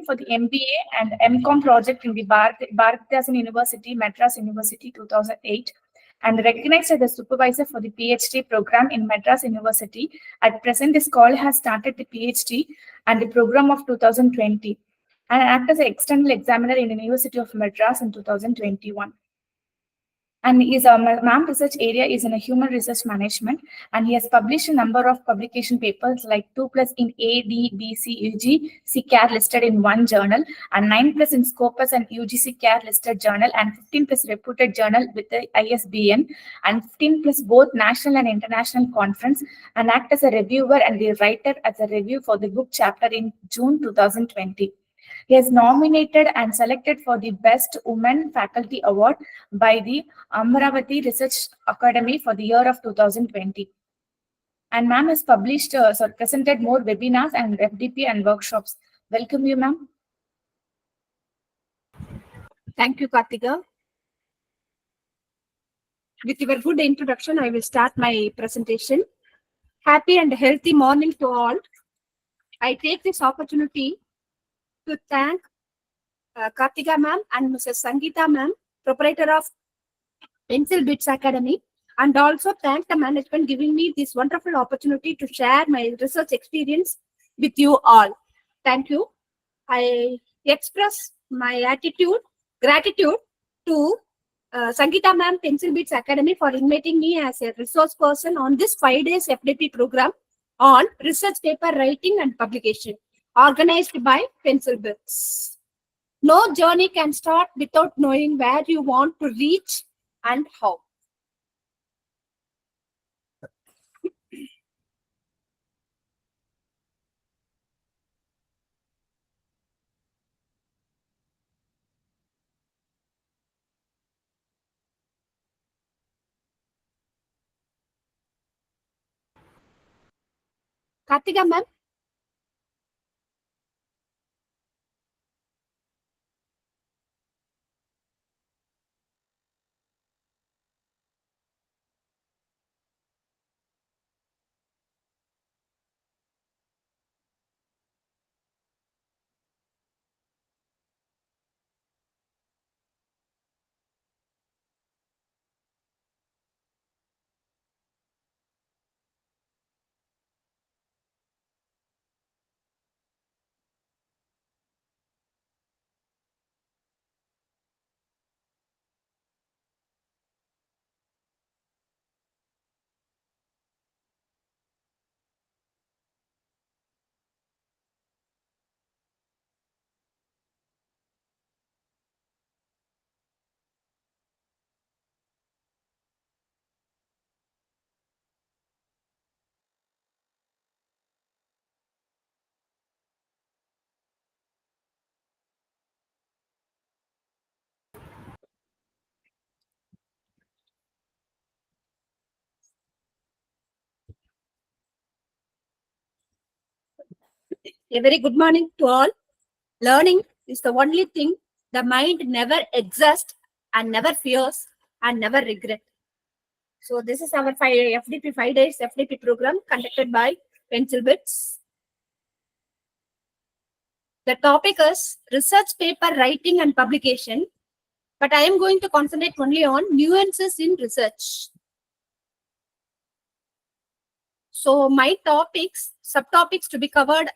for the MBA and MCOM project in the Bharatdasan University, Madras University 2008, and recognized as the supervisor for the PhD program in Madras University. At present, this call has started the PhD and the program of 2020, and act as an external examiner in the University of Madras in 2021. And his MAM research area is in a human research management, and he has published a number of publication papers like 2+ in ADBC UGC CARE listed in one journal, and 9+ in Scopus and UGC CARE listed journal, and 15+ reputed journal with the ISBN, and 15+ both national and international conference, and act as a reviewer and the writer as a review for the book chapter in June 2020. He is nominated and selected for the Best Women Faculty Award by the Amravati Research Academy for the year of 2020. And ma'am has published, presented more webinars and FDP and workshops. Welcome you, ma'am. Thank you, Kartika. With your good introduction, I will start my presentation. Happy and healthy morning to all. I take this opportunity to thank Kartika ma'am and Mrs. Sangeeta ma'am, proprietor of Pencil Bits Academy, and also thank the management giving me this wonderful opportunity to share my research experience with you all. Thank you. I express my gratitude to Sangeeta ma'am, Pencil Bits Academy, for inviting me as a resource person on this 5 days FDP program on research paper writing and publication, organized by Pencil Bits. No journey can start without knowing where you want to reach and how. Kartika ma'am. A very good morning to all. Learning is the only thing the mind never exhausts and never fears and never regret. So this is our 5 days FDP program conducted by Pencil Bits. The topic is research paper writing and publication, but I am going to concentrate only on nuances in research. So my subtopics to be covered,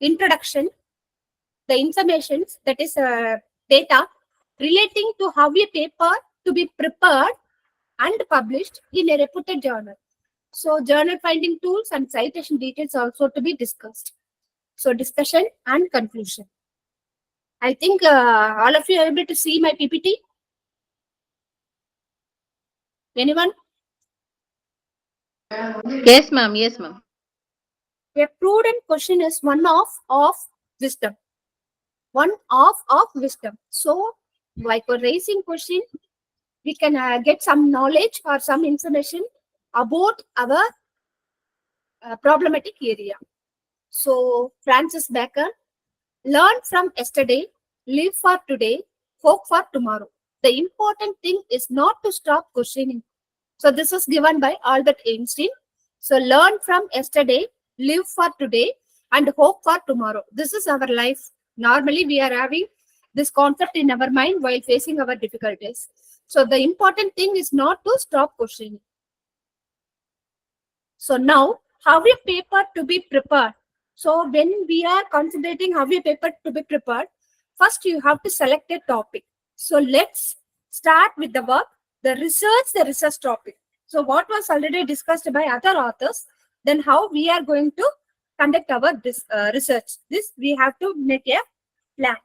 introduction, the information, that is data relating to how a paper to be prepared and published in a reputed journal. So journal finding tools and citation details also to be discussed. So discussion and conclusion. I think all of you are able to see my PPT. Anyone? Yes, ma'am. Yes, ma'am. A prudent question is one of wisdom. One of wisdom. So, like for raising question, we can get some knowledge or some information about our problematic area. So, Francis Bacon, learn from yesterday, live for today, hope for tomorrow. The important thing is not to stop questioning. So, this is given by Albert Einstein. So, learn from yesterday, live for today, and hope for tomorrow. This is our life. Normally, we are having this concept in our mind while facing our difficulties. So the important thing is not to stop questioning. So now, how a paper to be prepared. So when we are concentrating how a paper to be prepared, first you have to select a topic. So let's start with the work, the research topic. So what was already discussed by other authors, then how we are going to conduct our research. This we have to make a plan.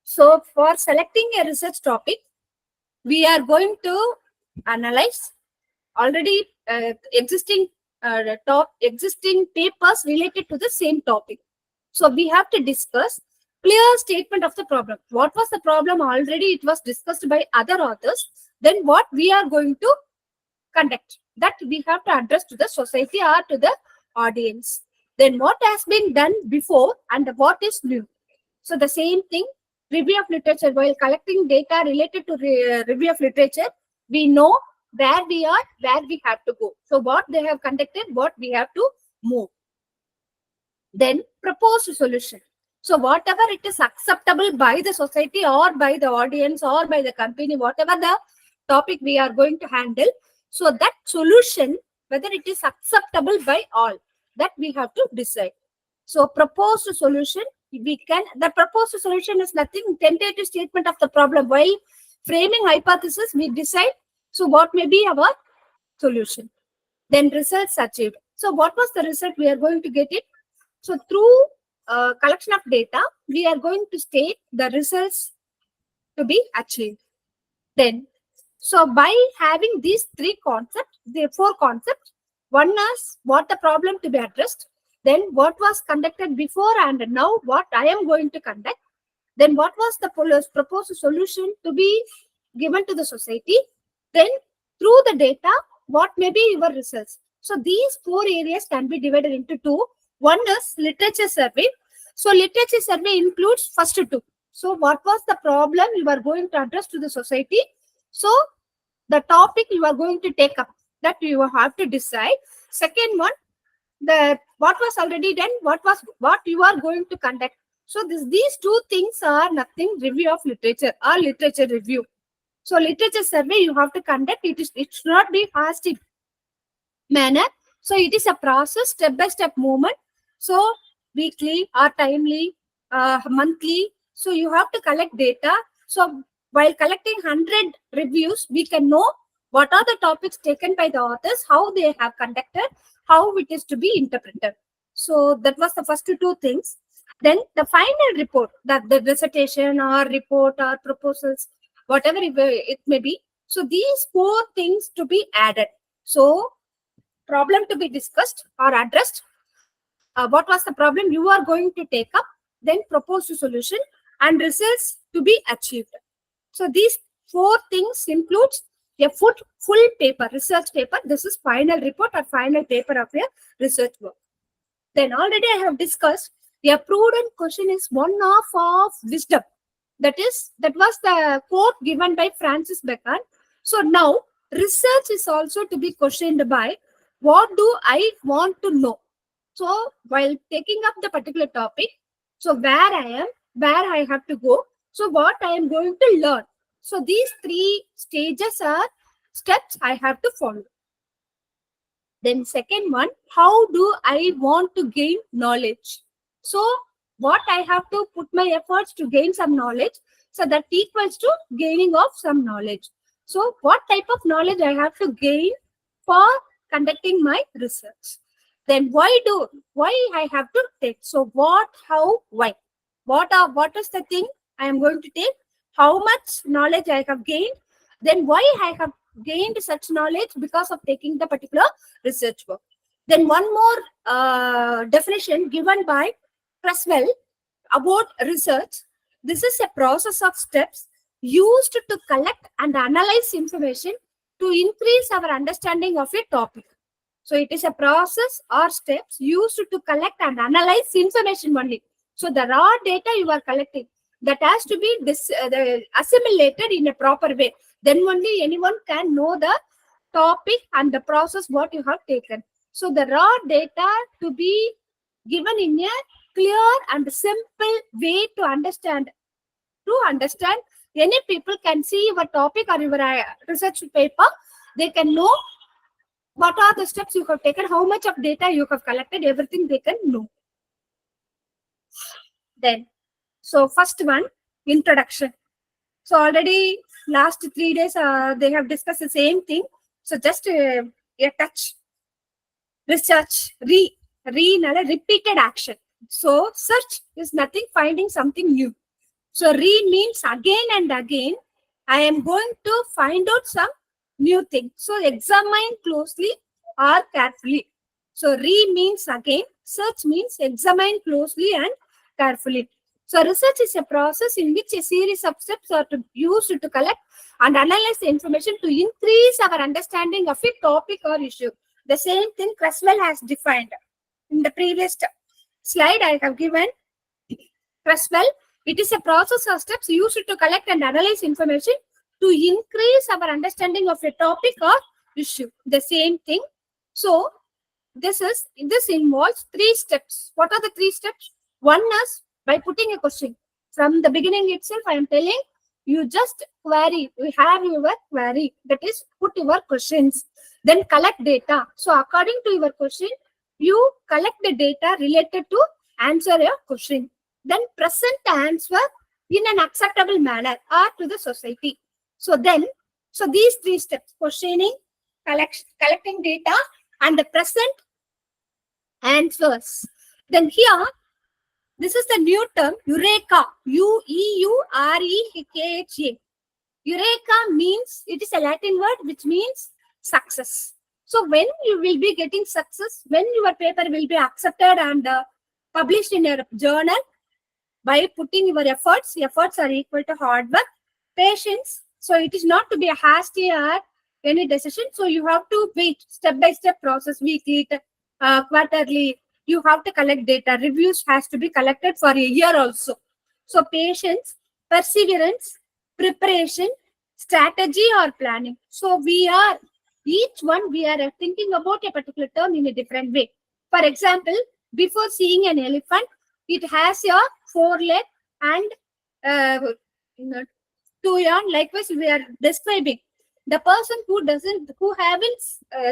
So for selecting a research topic, we are going to analyze already existing papers related to the same topic. So we have to discuss clear statement of the problem. What was the problem already? It was discussed by other authors. Then what we are going to conduct, that we have to address to the society or to the audience. Then what has been done before and what is new. So the same thing, review of literature. While collecting data related to review of literature, we know where we are, where we have to go. So what they have conducted, what we have to move. Then propose a solution. So whatever it is acceptable by the society or by the audience or by the company, whatever the topic we are going to handle, so that solution, whether it is acceptable by all, that we have to decide. So proposed solution, the proposed solution is nothing, tentative statement of the problem. While framing hypothesis, we decide, so what may be our solution. Then results achieved. So what was the result we are going to get it? So through collection of data, we are going to state the results to be achieved. Then, so by having these four concepts, one is what the problem to be addressed, then what was conducted before and now what I am going to conduct, then what was the proposed solution to be given to the society, then through the data, what may be your results. So these four areas can be divided into two. One is literature survey. So literature survey includes first two. So what was the problem you are going to address to the society? So the topic you are going to take up, that you have to decide. Second one, what was already done, what you are going to conduct. So these two things are nothing review of literature or literature review. So literature survey you have to conduct. It should not be fast manner. So it is a process, step-by-step movement. So weekly or timely, monthly. So you have to collect data. So while collecting 100 reviews, we can know what are the topics taken by the authors, how they have conducted, how it is to be interpreted. So that was the first two things. Then the final report, that the dissertation or report or proposals, whatever it may be. So these four things to be added. So problem to be discussed or addressed, what was the problem you are going to take up, then propose a solution and results to be achieved. So these four things includes a full paper, research paper. This is final report or final paper of your research work. Then already I have discussed a prudent question is one of wisdom. That was the quote given by Francis Bacon. So now research is also to be questioned by what do I want to know. So while taking up the particular topic, so where I am, where I have to go, so what I am going to learn. So these three stages are steps I have to follow. Then second one, how do I want to gain knowledge? So what I have to put my efforts to gain some knowledge, so that equals to gaining of some knowledge. So what type of knowledge I have to gain for conducting my research. Then why I have to take. So what, how, why. What is the thing I am going to take? How much knowledge I have gained? Then why I have gained such knowledge because of taking the particular research work. Then one more definition given by Creswell about research. This is a process of steps used to collect and analyze information to increase our understanding of a topic. So it is a process or steps used to collect and analyze information only. So the raw data you are collecting, that has to be assimilated in a proper way. Then only anyone can know the topic and the process what you have taken. So the raw data to be given in a clear and simple way to understand. Any people can see your topic or your research paper. They can know what are the steps you have taken, how much of data you have collected, everything they can know. Then, so first one, introduction. So already last 3 days they have discussed the same thing. So just a touch. Research, repeated action. So search is nothing, finding something new. So means again and again, I am going to find out some new thing. So examine closely or carefully. So means again, search means examine closely and carefully. So research is a process in which a series of steps are used to collect and analyze the information to increase our understanding of a topic or issue. The same thing Creswell has defined. In the previous slide I have given Creswell, it is a process of steps used to collect and analyze information to increase our understanding of a topic or issue. The same thing. So this involves 3 steps. What are the 3 steps? One is by putting a question. From the beginning itself, I am telling you just query. We have your query. That is, put your questions. Then collect data. So according to your question, you collect the data related to answer your question. Then present the answer in an acceptable manner or to the society. So these 3 steps: questioning, collecting data, and the present answers. Then here, this is the new term, Eureka. U-E-U-R-E-K-H-A. Eureka means, it is a Latin word which means success. So when you will be getting success, when your paper will be accepted and published in your journal, by putting your efforts are equal to hard work, patience. So it is not to be a hasty or any decision. So you have to wait, step-by-step process, weekly, quarterly. You have to collect data. Reviews has to be collected for a year also. So patience, perseverance, preparation, strategy or planning. So each one we are thinking about a particular term in a different way. For example, before seeing an elephant, it has a 4 leg and 2 yarn. Likewise, we are describing the person who haven't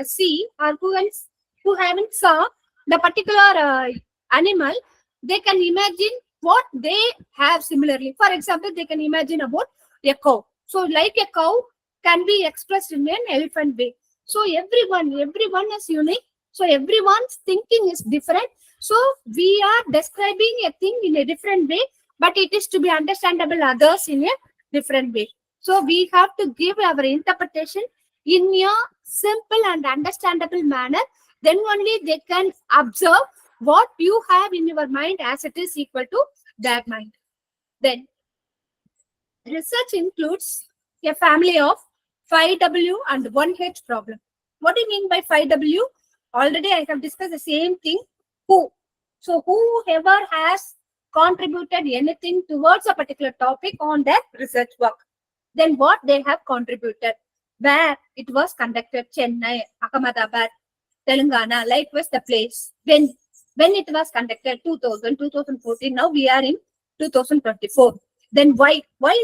see or who haven't saw the particular animal. They can imagine what they have similarly. For example, they can imagine about a cow. So like a cow can be expressed in an elephant way. So everyone is unique. So everyone's thinking is different. So we are describing a thing in a different way, but it is to be understandable others in a different way. So we have to give our interpretation in a simple and understandable manner. Then only they can observe what you have in your mind as it is equal to their mind. Then research includes a family of 5W and 1H problem. What do you mean by 5W? Already I have discussed the same thing. Who? So whoever has contributed anything towards a particular topic on their research work. Then what they have contributed. Where it was conducted, Chennai, Ahmedabad, Telangana, likewise the place. When it was conducted, 2014, now we are in 2024. Then why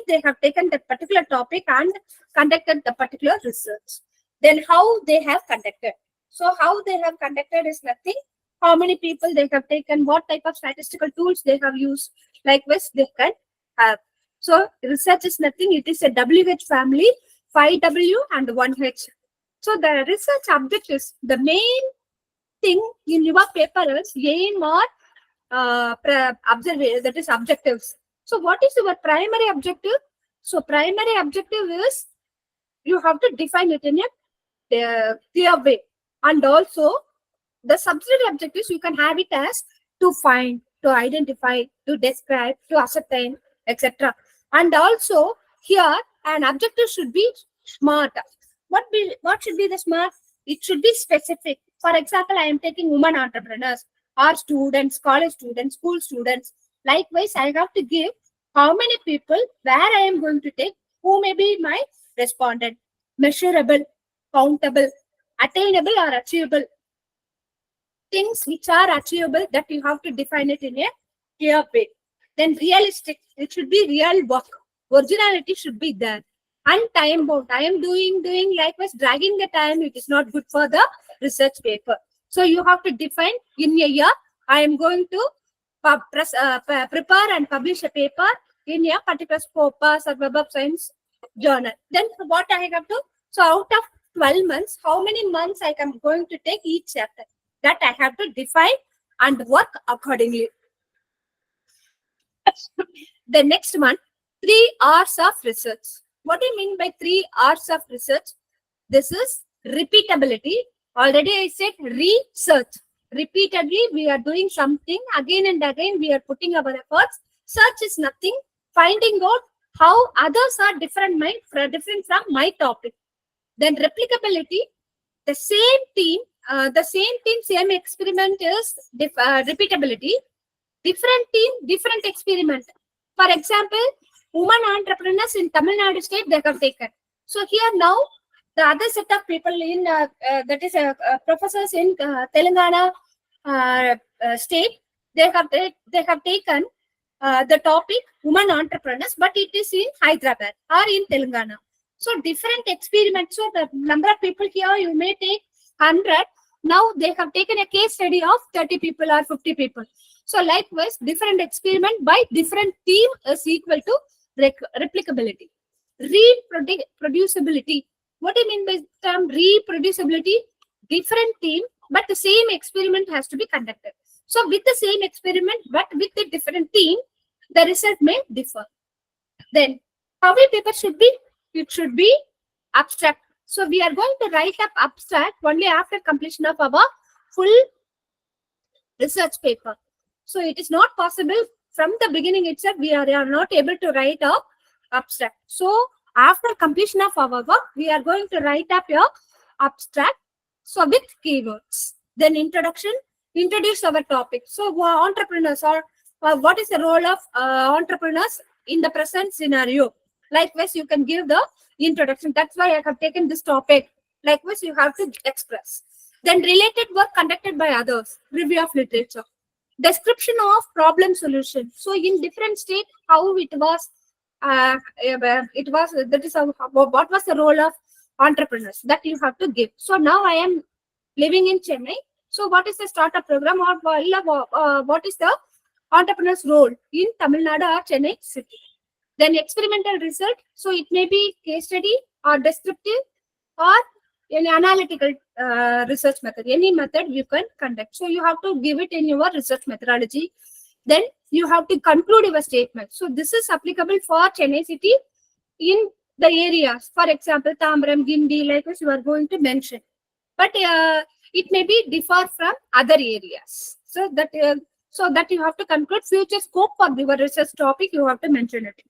they have taken that particular topic and conducted the particular research. Then how they have conducted. So how they have conducted is nothing. How many people they have taken, what type of statistical tools they have used, likewise they can have. So research is nothing. It is a WH family, 5W and 1H. So the research objectives, the main thing in your paper is aim or that is objectives. So what is your primary objective? So primary objective is you have to define it in a clear way. And also the subsidiary objectives, you can have it as to find, to identify, to describe, to ascertain, etc. And also here an objective should be smart. What should be the smart? It should be specific. For example, I am taking women entrepreneurs or students, college students, school students. Likewise, I have to give how many people, where I am going to take, who may be my respondent. Measurable. countable, attainable or achievable. Things which are achievable, that you have to define it in a clear way. Then realistic, it should be real work. Originality should be there. And time bound. I am doing likewise, dragging the time, it is not good for the research paper. So you have to define in a year, I am going to prepare and publish a paper in a particular Scopus or Web of Science journal. Then what I have to, so out of 12 months, how many months I am going to take each chapter? That I have to define and work accordingly. The next one, 3 hours of research. What do you mean by 3 hours of research? This is repeatability. Already I said research. Repeatedly, we are doing something again and again. We are putting our efforts. Search is nothing. Finding out how others are different from my topic. Then replicability. The same team, same experiment is repeatability. Different team, different experiment. For example, women entrepreneurs in Tamil Nadu state, they have taken. So here now, the other set of people in that is professors in Telangana state, they have taken the topic women entrepreneurs, but it is in Hyderabad or in Telangana. So different experiments. So the number of people here, you may take 100. Now they have taken a case study of 30 people or 50 people. So likewise, different experiment by different team is equal to replicability. Reproducibility. What do you mean by the term reproducibility? Different team, but the same experiment has to be conducted. So with the same experiment, but with a different team, the result may differ. Then how many papers should be? It should be abstract. So we are going to write up abstract only after completion of our full research paper. So it is not possible from the beginning itself. We are not able to write up abstract. So after completion of our work, we are going to write up your abstract. So with keywords. Then introduction, introduce our topic. So entrepreneurs or what is the role of entrepreneurs in the present scenario? Likewise, you can give the introduction. That's why I have taken this topic. Likewise, you have to express. Then related work conducted by others. Review of literature. Description of problem solution. So in different state, how it was, that is what was the role of entrepreneurs that you have to give. So now I am living in Chennai. So what is the startup program or what is the entrepreneur's role in Tamil Nadu or Chennai city? Then experimental result. So it may be case study or descriptive or any analytical research method. Any method you can conduct. So you have to give it in your research methodology. Then you have to conclude your statement. So this is applicable for Chennai city in the areas. For example, Tambaram, Gindi, like this you are going to mention. But it may be differ from other areas. So that you have to conclude future scope for your research topic. You have to mention it.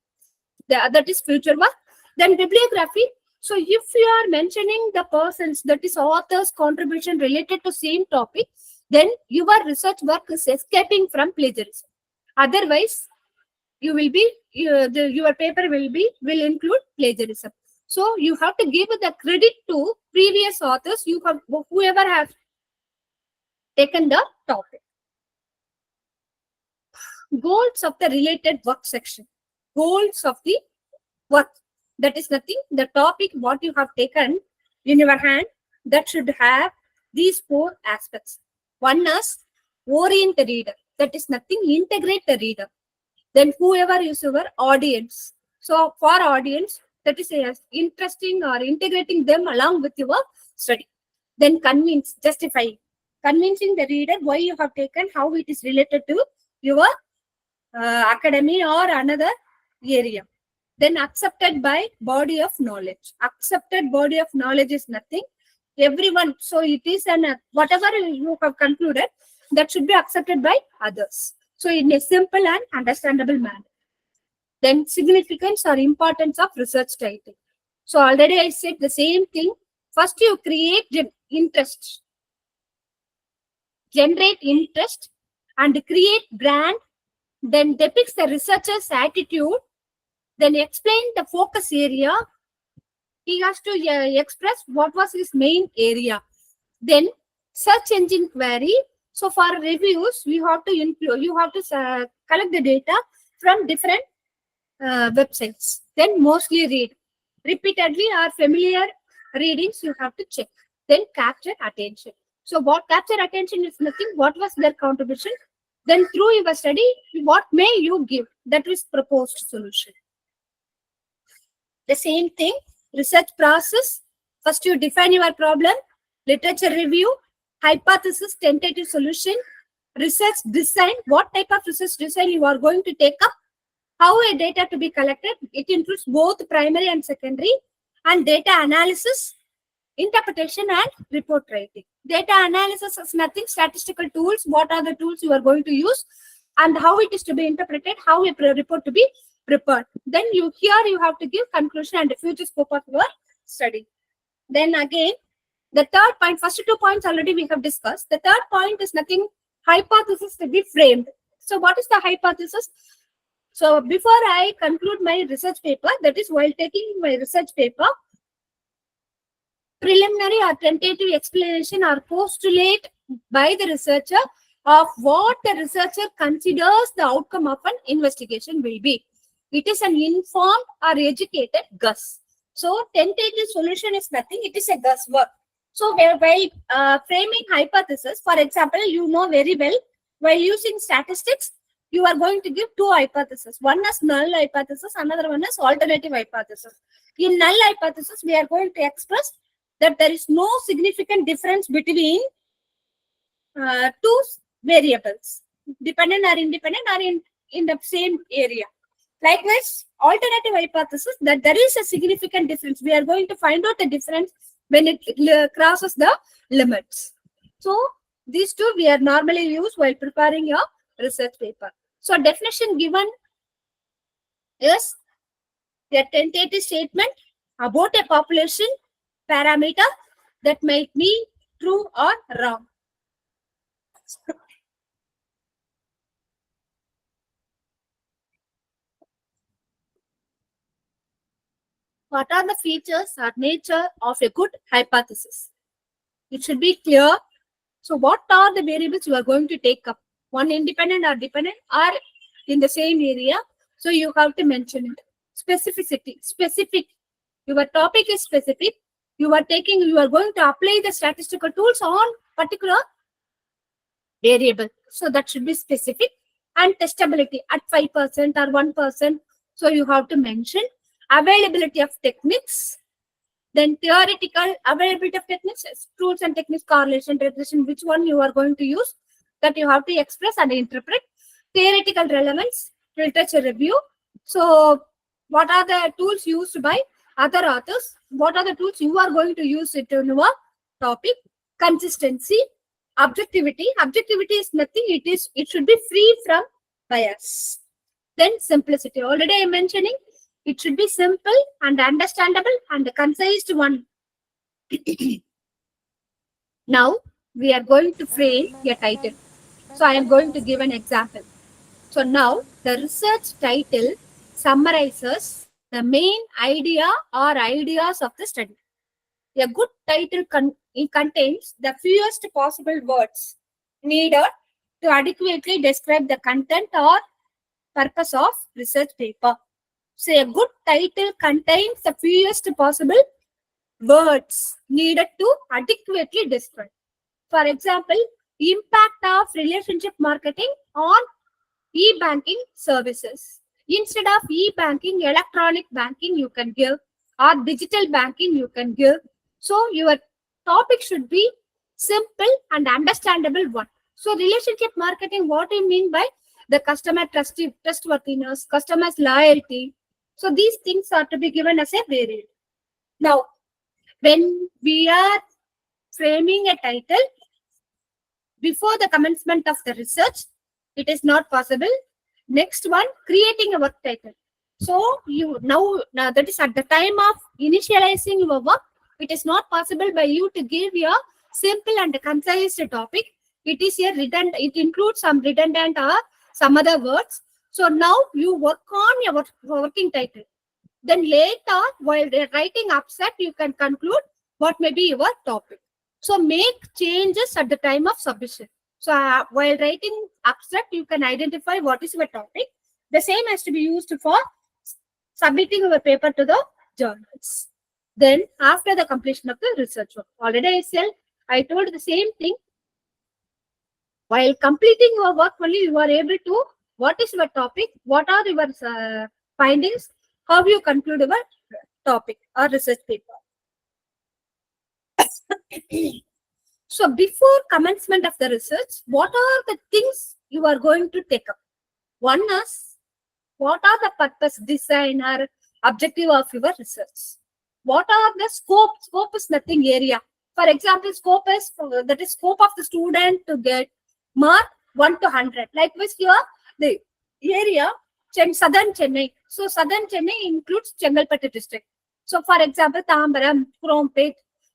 That is future work. Then bibliography. So if you are mentioning the persons, that is author's contribution related to same topic, then your research work is escaping from plagiarism. Otherwise, you will be your paper will include plagiarism. So you have to give the credit to previous authors. Whoever have taken the topic. Goals of the related work section. Goals of the work. That is nothing. The topic what you have taken in your hand, that should have these 4 aspects. One is orient the reader. That is nothing. Integrate the reader. Then whoever is your audience. So for audience, that is interesting or integrating them along with your study. Then convince, justify. Convincing the reader why you have taken, how it is related to your academy or another area. Then accepted by body of knowledge. Accepted body of knowledge is nothing. Everyone, so it is whatever you have concluded, that should be accepted by others. So in a simple and understandable manner. Then significance or importance of research title. So already I said the same thing. First you create interest. Generate interest and create brand. Then depicts the researcher's attitude. Then explain the focus area. he has to express what was his main area. Then search engine query. So for reviews, you have to collect the data from different websites. Then mostly read. Repeatedly or familiar readings you have to check. Then capture attention. So what capture attention is nothing. What was their contribution? Then through your study, what may you give? That is proposed solution. The same thing, research process. First you define your problem, literature review, hypothesis, tentative solution, research design. What type of research design you are going to take up? How a data to be collected? It includes both primary and secondary, and data analysis, interpretation, and report writing. Data analysis is nothing. Statistical tools. What are the tools you are going to use, and how it is to be interpreted? How a report to be prepared. Then you have to give conclusion and the future scope of your study. Then again, the third point. First 2 points already we have discussed. The third point is nothing. Hypothesis to be framed. So what is the hypothesis? So before I conclude my research paper, that is while taking my research paper, preliminary or tentative explanation or postulate by the researcher of what the researcher considers the outcome of an investigation will be. It is an informed or educated guess. So tentative solution is nothing. It is a guesswork. So while framing hypothesis, for example, you know very well, while using statistics, you are going to give 2 hypotheses. One is null hypothesis, another one is alternative hypothesis. In null hypothesis, we are going to express that there is no significant difference between 2 variables, dependent or independent, or in the same area. Likewise, alternative hypothesis, that there is a significant difference. We are going to find out the difference when it crosses the limits. So these 2 we are normally use while preparing your research paper. So definition given is a tentative statement about a population parameter that might be true or wrong. What are the features or nature of a good hypothesis? It should be clear. So what are the variables you are going to take up? One independent or dependent or in the same area. So you have to mention it. Specificity, specific. Your topic is specific. You are going to apply the statistical tools on particular variable. So that should be specific. And testability at 5% or 1%. So you have to mention availability of techniques. Then theoretical availability of techniques, tools and techniques, correlation, regression, which one you are going to use, that you have to express and interpret. Theoretical relevance, literature review. So what are the tools used by other authors? What are the tools you are going to use it in your topic? Consistency, objectivity. Objectivity is nothing. It should be free from bias. Then simplicity. Already I am mentioning. It should be simple and understandable and concise one. Now we are going to frame a title. So I am going to give an example. So now the research title summarizes the main idea or ideas of the study. A good title contains the fewest possible words needed to adequately describe the content or purpose of research paper. So a good title contains the fewest possible words needed to adequately describe. For example, impact of relationship marketing on e-banking services. Instead of e-banking, electronic banking you can give, or digital banking you can give. So your topic should be simple and understandable one. So relationship marketing, what do you mean by the customer trustworthiness, customer's loyalty? So these things are to be given as a variant. Now, when we are framing a title before the commencement of the research, it is not possible. Next one, creating a work title. So you now that is at the time of initializing your work, it is not possible by you to give your simple and concise topic. It is a redundant. It includes some redundant or some other words. So now you work on your working title. Then later, while writing abstract, you can conclude what may be your topic. So make changes at the time of submission. So while writing abstract, you can identify what is your topic. The same has to be used for submitting your paper to the journals. Then after the completion of the research work, already I told the same thing. While completing your work only, you are able to, what is your topic, what are your findings, how you conclude your topic or research paper. So before commencement of the research, what are the things you are going to take up? One is, what are the purpose, design or objective of your research? What are the scope? Scope is nothing area. For example, scope is, that is scope of the student to get mark 1 to 100. Likewise here, the area, southern Chennai. So southern Chennai includes Chengalpattu district. So for example, Tambaram, Krompet,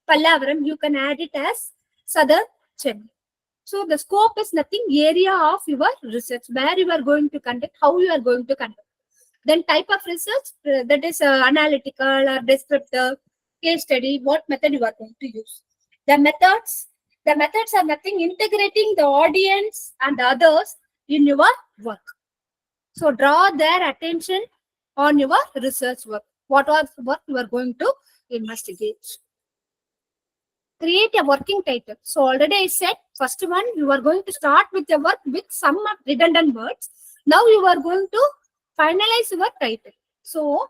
Pallavaram, you can add it as southern Chennai. So the scope is nothing area of your research, where you are going to conduct, how you are going to conduct. Then type of research, that is analytical or descriptive, case study, what method you are going to use. The methods are nothing, integrating the audience and others in your work. So draw their attention on your research work. What you are going to investigate. Create a working title. So already I said, first one, you are going to start with your work with some redundant words. Now you are going to finalize your title. So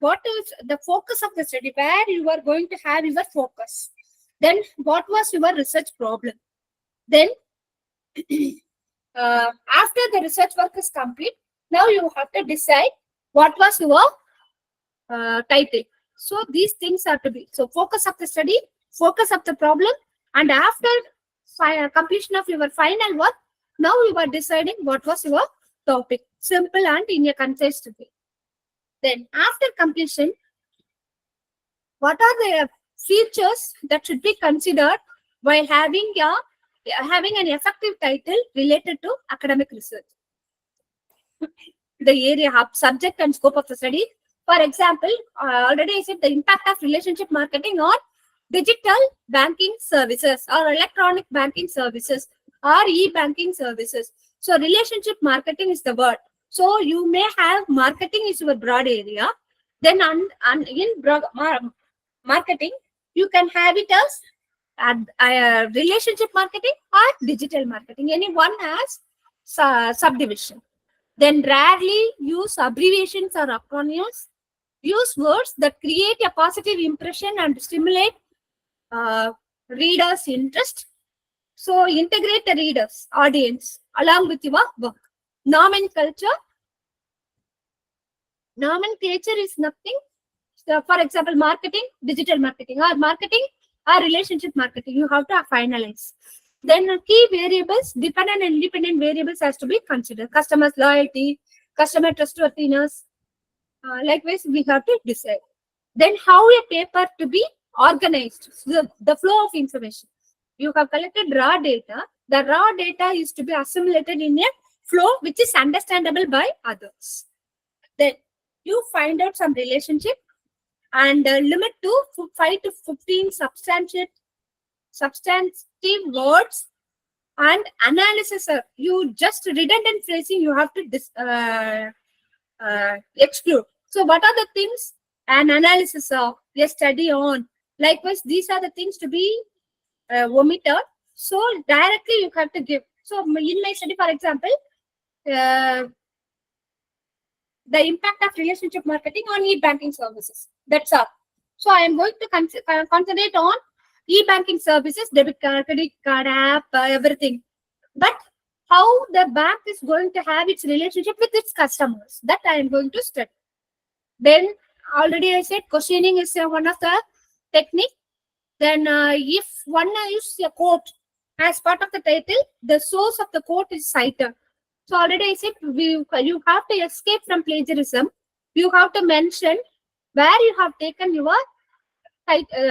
what is the focus of the study? Where you are going to have your focus? Then what was your research problem? Then after the research work is complete, now you have to decide what was your title. So these things are to be, so focus of the study, focus of the problem, and after completion of your final work, now you are deciding what was your topic. Simple and in a concise way. Then after completion, what are the features that should be considered while having an effective title related to academic research? The area, subject and scope of the study. For example, already I said the impact of relationship marketing on digital banking services or electronic banking services or e-banking services. So relationship marketing is the word. So you may have marketing is your broad area. Then in marketing, you can have it as relationship marketing or digital marketing. Any one has subdivision. Then rarely use abbreviations or acronyms. Use words that create a positive impression and stimulate readers' interest. So integrate the readers, audience along with your work. Nomenclature is nothing. So for example, marketing, digital marketing, or relationship marketing. You have to finalize. Then key variables, dependent and independent variables has to be considered. Customers' loyalty, customer trustworthiness. Likewise, we have to decide. Then how a paper to be organized. So the flow of information. You have collected raw data. The raw data is to be assimilated in a flow which is understandable by others. Then you find out some relationship and limit to 5 to 15 substantive words and analysis. You just redundant phrasing you have to exclude. So what are the things? An analysis of, a study on. Likewise, these are the things to be omitted. So directly you have to give. So in my study, for example, the impact of relationship marketing on e-banking services. That's all. So I am going to concentrate on e-banking services, debit card, credit card, app, everything. But how the bank is going to have its relationship with its customers, that I am going to study. Then already I said questioning is one of the technique. Then if one uses a quote as part of the title, the source of the quote is cited. So already I said you have to escape from plagiarism. You have to mention where you have taken your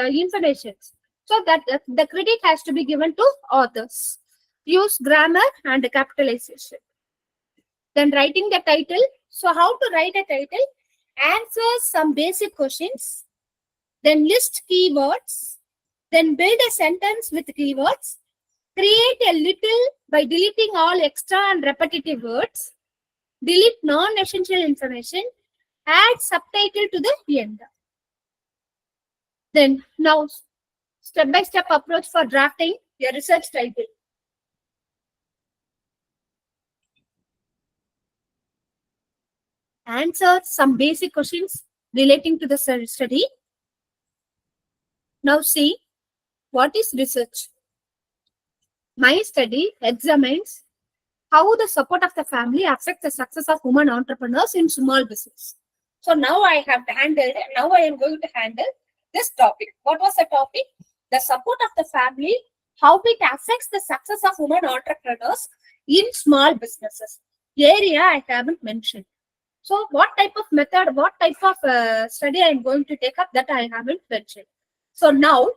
information. So that the credit has to be given to authors. Use grammar and capitalization. Then writing the title. So how to write a title? answer some basic questions, then list keywords, then build a sentence with keywords, create a little by deleting all extra and repetitive words, delete non-essential information, add subtitle to the end. Then now step-by-step approach for drafting your research title. Answer some basic questions relating to the study. Now see, what is research? My study examines how the support of the family affects the success of women entrepreneurs in small business. So now I have handled, and now I am going to handle this topic. What was the topic? The support of the family, how it affects the success of women entrepreneurs in small businesses. Area I haven't mentioned. So what type of method, what type of study I am going to take up, that I haven't mentioned. So now,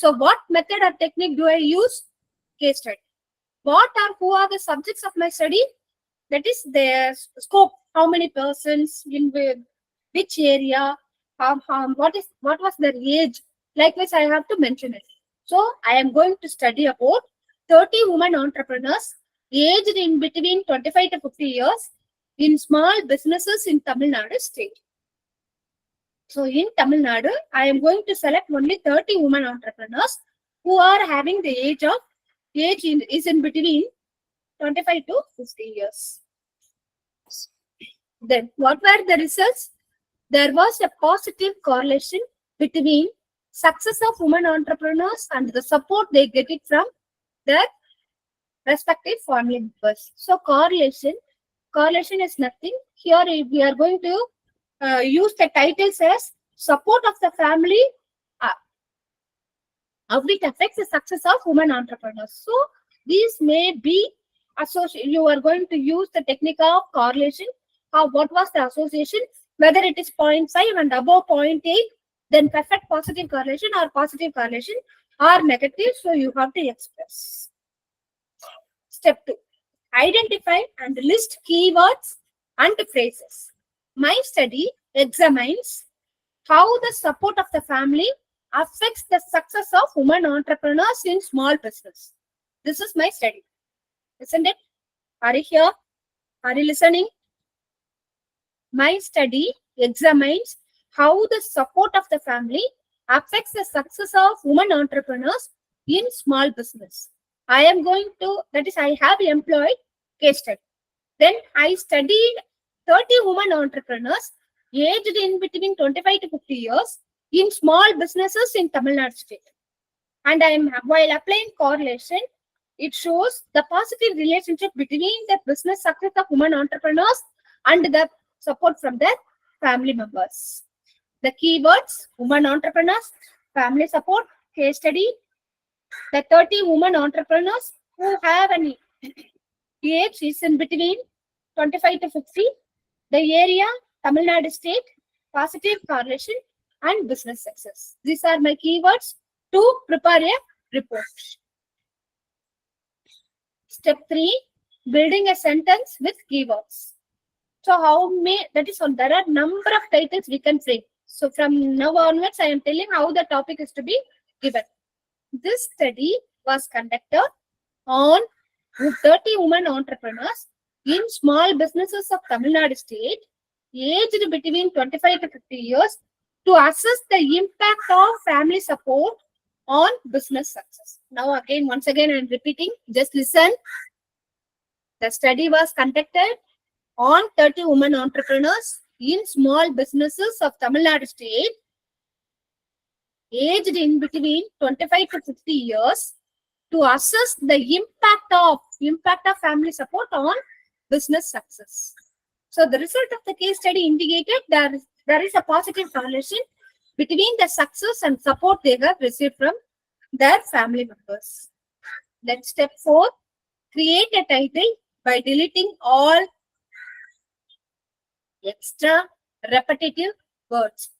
what method or technique do I use? Case study. Who are the subjects of my study? That is their scope. How many persons in which area? What was their age? Likewise, I have to mention it. So I am going to study about 30 women entrepreneurs aged in between 25 to 50 years in small businesses in Tamil Nadu state. So in Tamil Nadu, I am going to select only 30 women entrepreneurs who are having the age is in between 25 to 50 years. Then what were the results? There was a positive correlation between success of women entrepreneurs and the support they get it from their respective family members. So correlation is nothing. Here we are going to use the titles as support of the family, how it affects the success of women entrepreneurs. So these may be associated. You are going to use the technique of correlation. What was the association? Whether it is 0.5 and above 0.8, then perfect positive correlation or positive correlation or negative. So you have to express. Step 2. Identify and list keywords and phrases. My study examines how the support of the family affects the success of women entrepreneurs in small business. This is my study. Isn't it? Are you here? Are you listening? My study examines how the support of the family affects the success of women entrepreneurs in small business. I am going to, that is, I have employed case study. Then I studied 30 women entrepreneurs aged in between 25 to 50 years in small businesses in Tamil Nadu state. And while applying correlation, it shows the positive relationship between the business success of women entrepreneurs and the support from their family members. The keywords: women entrepreneurs, family support, case study. The 30 women entrepreneurs who have an age is in between 25 to 50. The area: Tamil Nadu state, positive correlation, and business success. These are my keywords to prepare a report. Step 3, building a sentence with keywords. So there are number of titles we can frame. So from now onwards, I am telling how the topic is to be given. This study was conducted on 30 women entrepreneurs in small businesses of Tamil Nadu state, aged between 25 to 50 years, to assess the impact of family support on business success. Now once again, I am repeating, just listen. The study was conducted on 30 women entrepreneurs in small businesses of Tamil Nadu state, aged in between 25 to 50 years, to assess the impact of family support on business success. So the result of the case study indicated there is a positive correlation between the success and support they have received from their family members. Then step 4, create a title by deleting all extra repetitive words.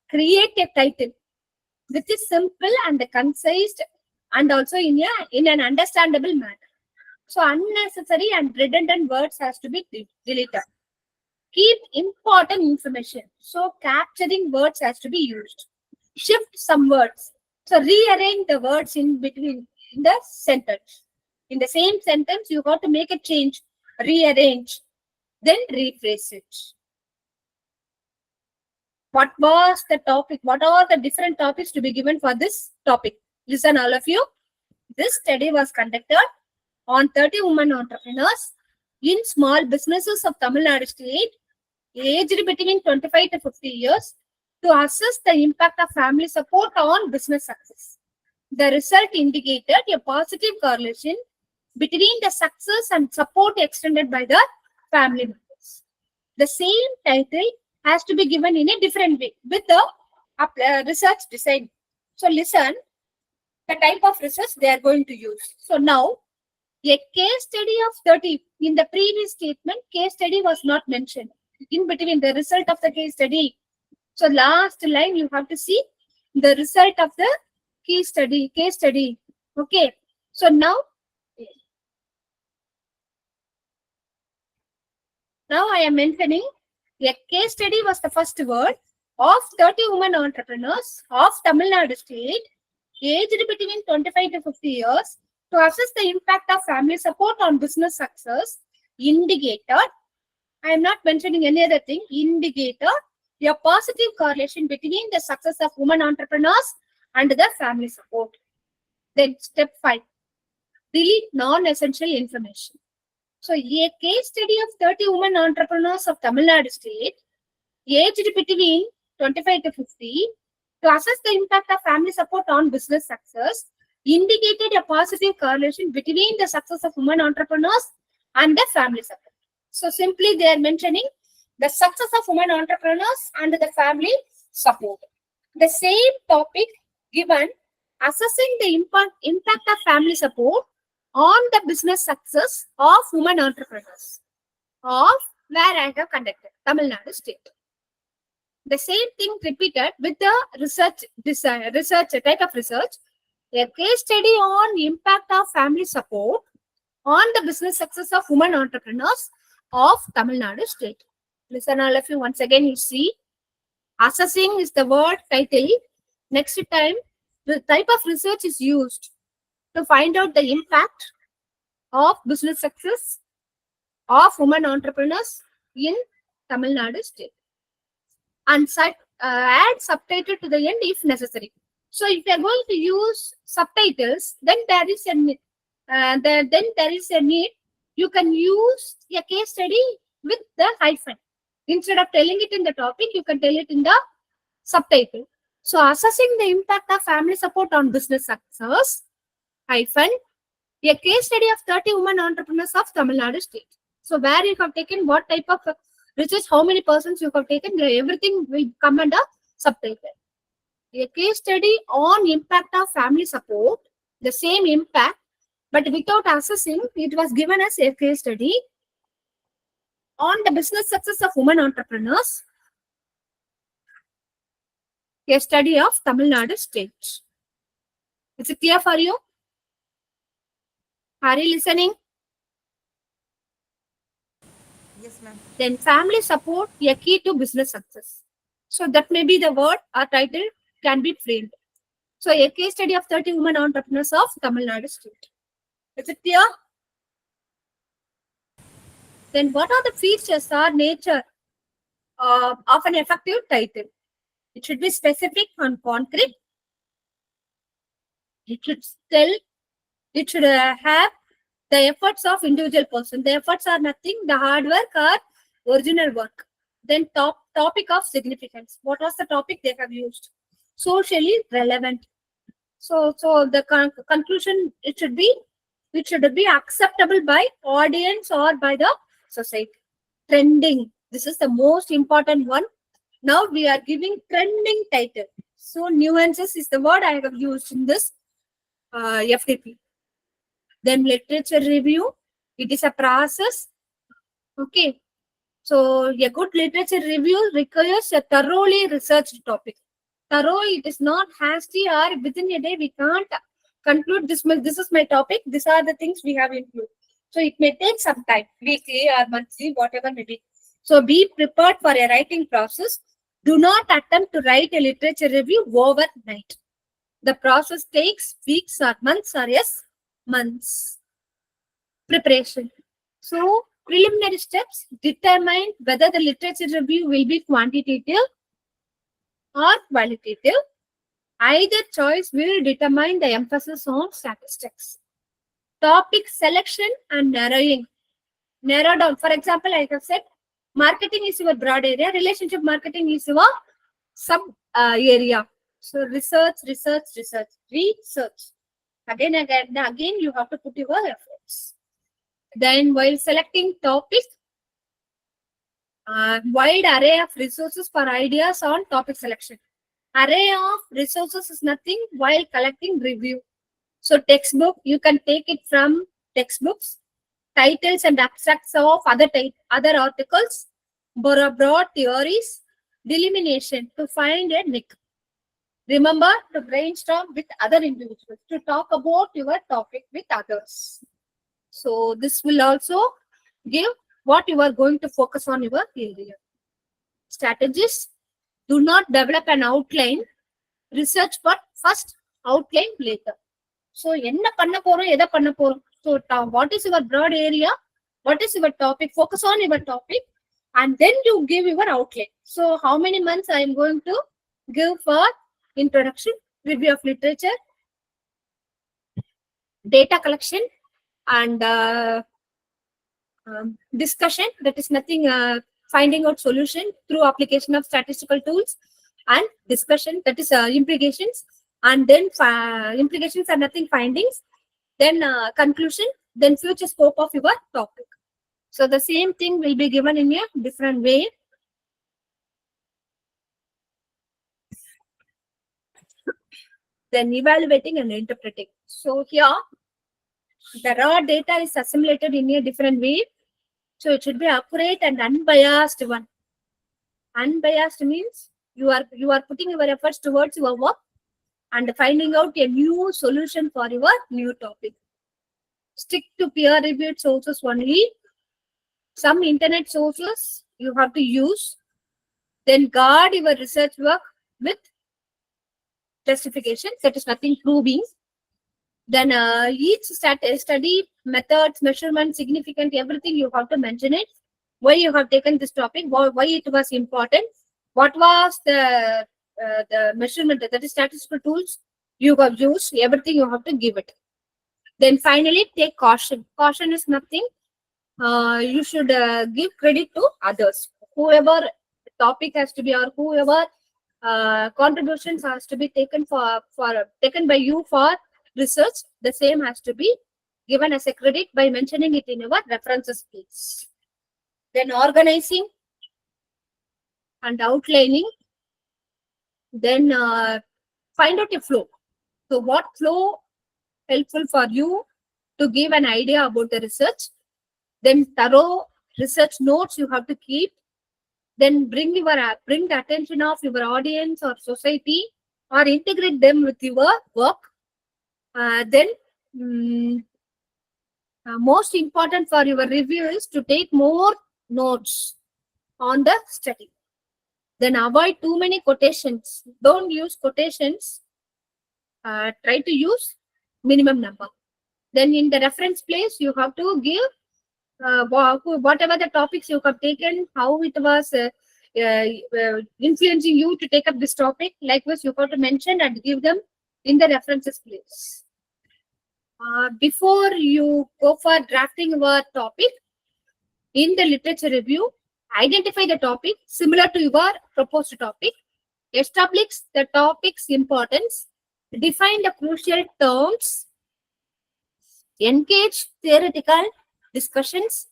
Create a title which is simple and concise and also in an understandable manner. So unnecessary and redundant words has to be deleted. Keep important information. So capturing words has to be used. Shift some words. So rearrange the words in between in the sentence. In the same sentence, you got to make a change, rearrange, then rephrase it. What was the topic? What are the different topics to be given for this topic? Listen, all of you. This study was conducted on 30 women entrepreneurs in small businesses of Tamil Nadu state, aged between 25 to 50 years, to assess the impact of family support on business success. The result indicated a positive correlation between the success and support extended by the family members. The same title has to be given in a different way with the research design. So listen, the type of research they are going to use. So now, a case study of 30. In the previous statement, case study was not mentioned. In between the result of the case study. So last line, you have to see the result of the case study. Okay. So now I am mentioning a case study was the first word of 30 women entrepreneurs of Tamil Nadu state, aged between 25 to 50 years, to assess the impact of family support on business success. Indicator, I am not mentioning any other thing, indicator a positive correlation between the success of women entrepreneurs and the family support. Then step 5, delete non-essential information. So a case study of 30 women entrepreneurs of Tamil Nadu state, aged between 25 to 50, to assess the impact of family support on business success, indicated a positive correlation between the success of women entrepreneurs and the family support. So simply they are mentioning the success of women entrepreneurs and the family support. The same topic given, assessing the impact of family support on the business success of women entrepreneurs of where I have conducted, Tamil Nadu state. The same thing repeated with the research type of research. A case study on impact of family support on the business success of women entrepreneurs of Tamil Nadu state. Listen, all of you, once again you see, assessing is the word title. Next time, the type of research is used to find out the impact of business success of women entrepreneurs in Tamil Nadu state. And add subtitle to the end if necessary. So if you are going to use subtitles, then there is a need. You can use a case study with the hyphen. Instead of telling it in the topic, you can tell it in the subtitle. So assessing the impact of family support on business success, hyphen, a case study of 30 women entrepreneurs of Tamil Nadu state. So where you have taken what type of research, how many persons you have taken, everything will come under subtitle. A case study on impact of family support, the same impact, but without assessing, it was given as a case study on the business success of women entrepreneurs, a study of Tamil Nadu state. Is it clear for you? Are you listening? Yes, ma'am. Then family support, a key to business success. So that may be the word or title can be framed. So a case study of 30 women entrepreneurs of Tamil Nadu state. Is it clear? Then what are the features or nature of an effective title? It should be specific and concrete. It should tell, it should have the efforts of individual person. The efforts are nothing, the hard work or original work. Then topic of significance. What was the topic they have used? Socially relevant. So the conclusion, it should be acceptable by audience or by the society. Trending. This is the most important one. Now we are giving trending title. So nuances is the word I have used in this FTP. Then literature review. It is a process. Okay. So a good literature review requires a thoroughly researched topic. Thorough, it is not hasty or within a day we can't conclude this is my topic. These are the things we have included. So it may take some time, weekly or monthly, whatever may be. So be prepared for a writing process. Do not attempt to write a literature review overnight. The process takes weeks or months or yes, months. Preparation. So preliminary steps determine whether the literature review will be quantitative or qualitative. Either choice will determine the emphasis on statistics. Topic selection and narrowing. Narrow down. For example, like I said, marketing is your broad area, relationship marketing is your sub area. So research. Again, you have to put your efforts. Then while selecting topic, wide array of resources for ideas on topic selection. Array of resources is nothing while collecting review. So textbook, you can take it from textbooks, titles and abstracts of other articles, broad theories, delimitation to find a nick. Remember to brainstorm with other individuals, to talk about your topic with others. So this will also give what you are going to focus on your area. Strategies. Do not develop an outline. Research but first, outline later. So என்ன பண்ண போறோம், எதை பண்ண போறோம். So what is your broad area? What is your topic? Focus on your topic and then you give your outline. So how many months I am going to give for introduction, review of literature, data collection and discussion, that is nothing, finding out solution through application of statistical tools, and discussion, that is implications, and then implications are nothing, findings, then conclusion, then future scope of your topic. So the same thing will be given in a different way. Then evaluating and interpreting. So here the raw data is assimilated in a different way. So it should be accurate and unbiased one. Unbiased means you are putting your efforts towards your work and finding out a new solution for your new topic. Stick to peer-reviewed sources only. Some internet sources you have to use. Then guard your research work with justification, that is nothing proving. Then each study, methods, measurement, significant, everything you have to mention it. Why you have taken this topic, why it was important, what was the measurement, that is statistical tools you have used, everything you have to give it. Then finally, take caution. Caution is nothing. You should give credit to others. Whoever topic has to be, or whoever contributions has to be taken taken by you for research, the same has to be given as a credit by mentioning it in your references piece. Then organizing and outlining. Then find out a flow. So what flow helpful for you to give an idea about the research. Then thorough research notes you have to keep. Then bring the attention of your audience or society, or integrate them with your work. Then most important for your review is to take more notes on the study. Then avoid too many quotations. Don't use quotations. Try to use minimum number. Then in the reference place, you have to give whatever the topics you have taken, how it was influencing you to take up this topic. Likewise, you have to mention and give them in the references place. Before you go for drafting your topic, in the literature review, identify the topic similar to your proposed topic, establish the topic's importance, define the crucial terms, engage theoretical discussions,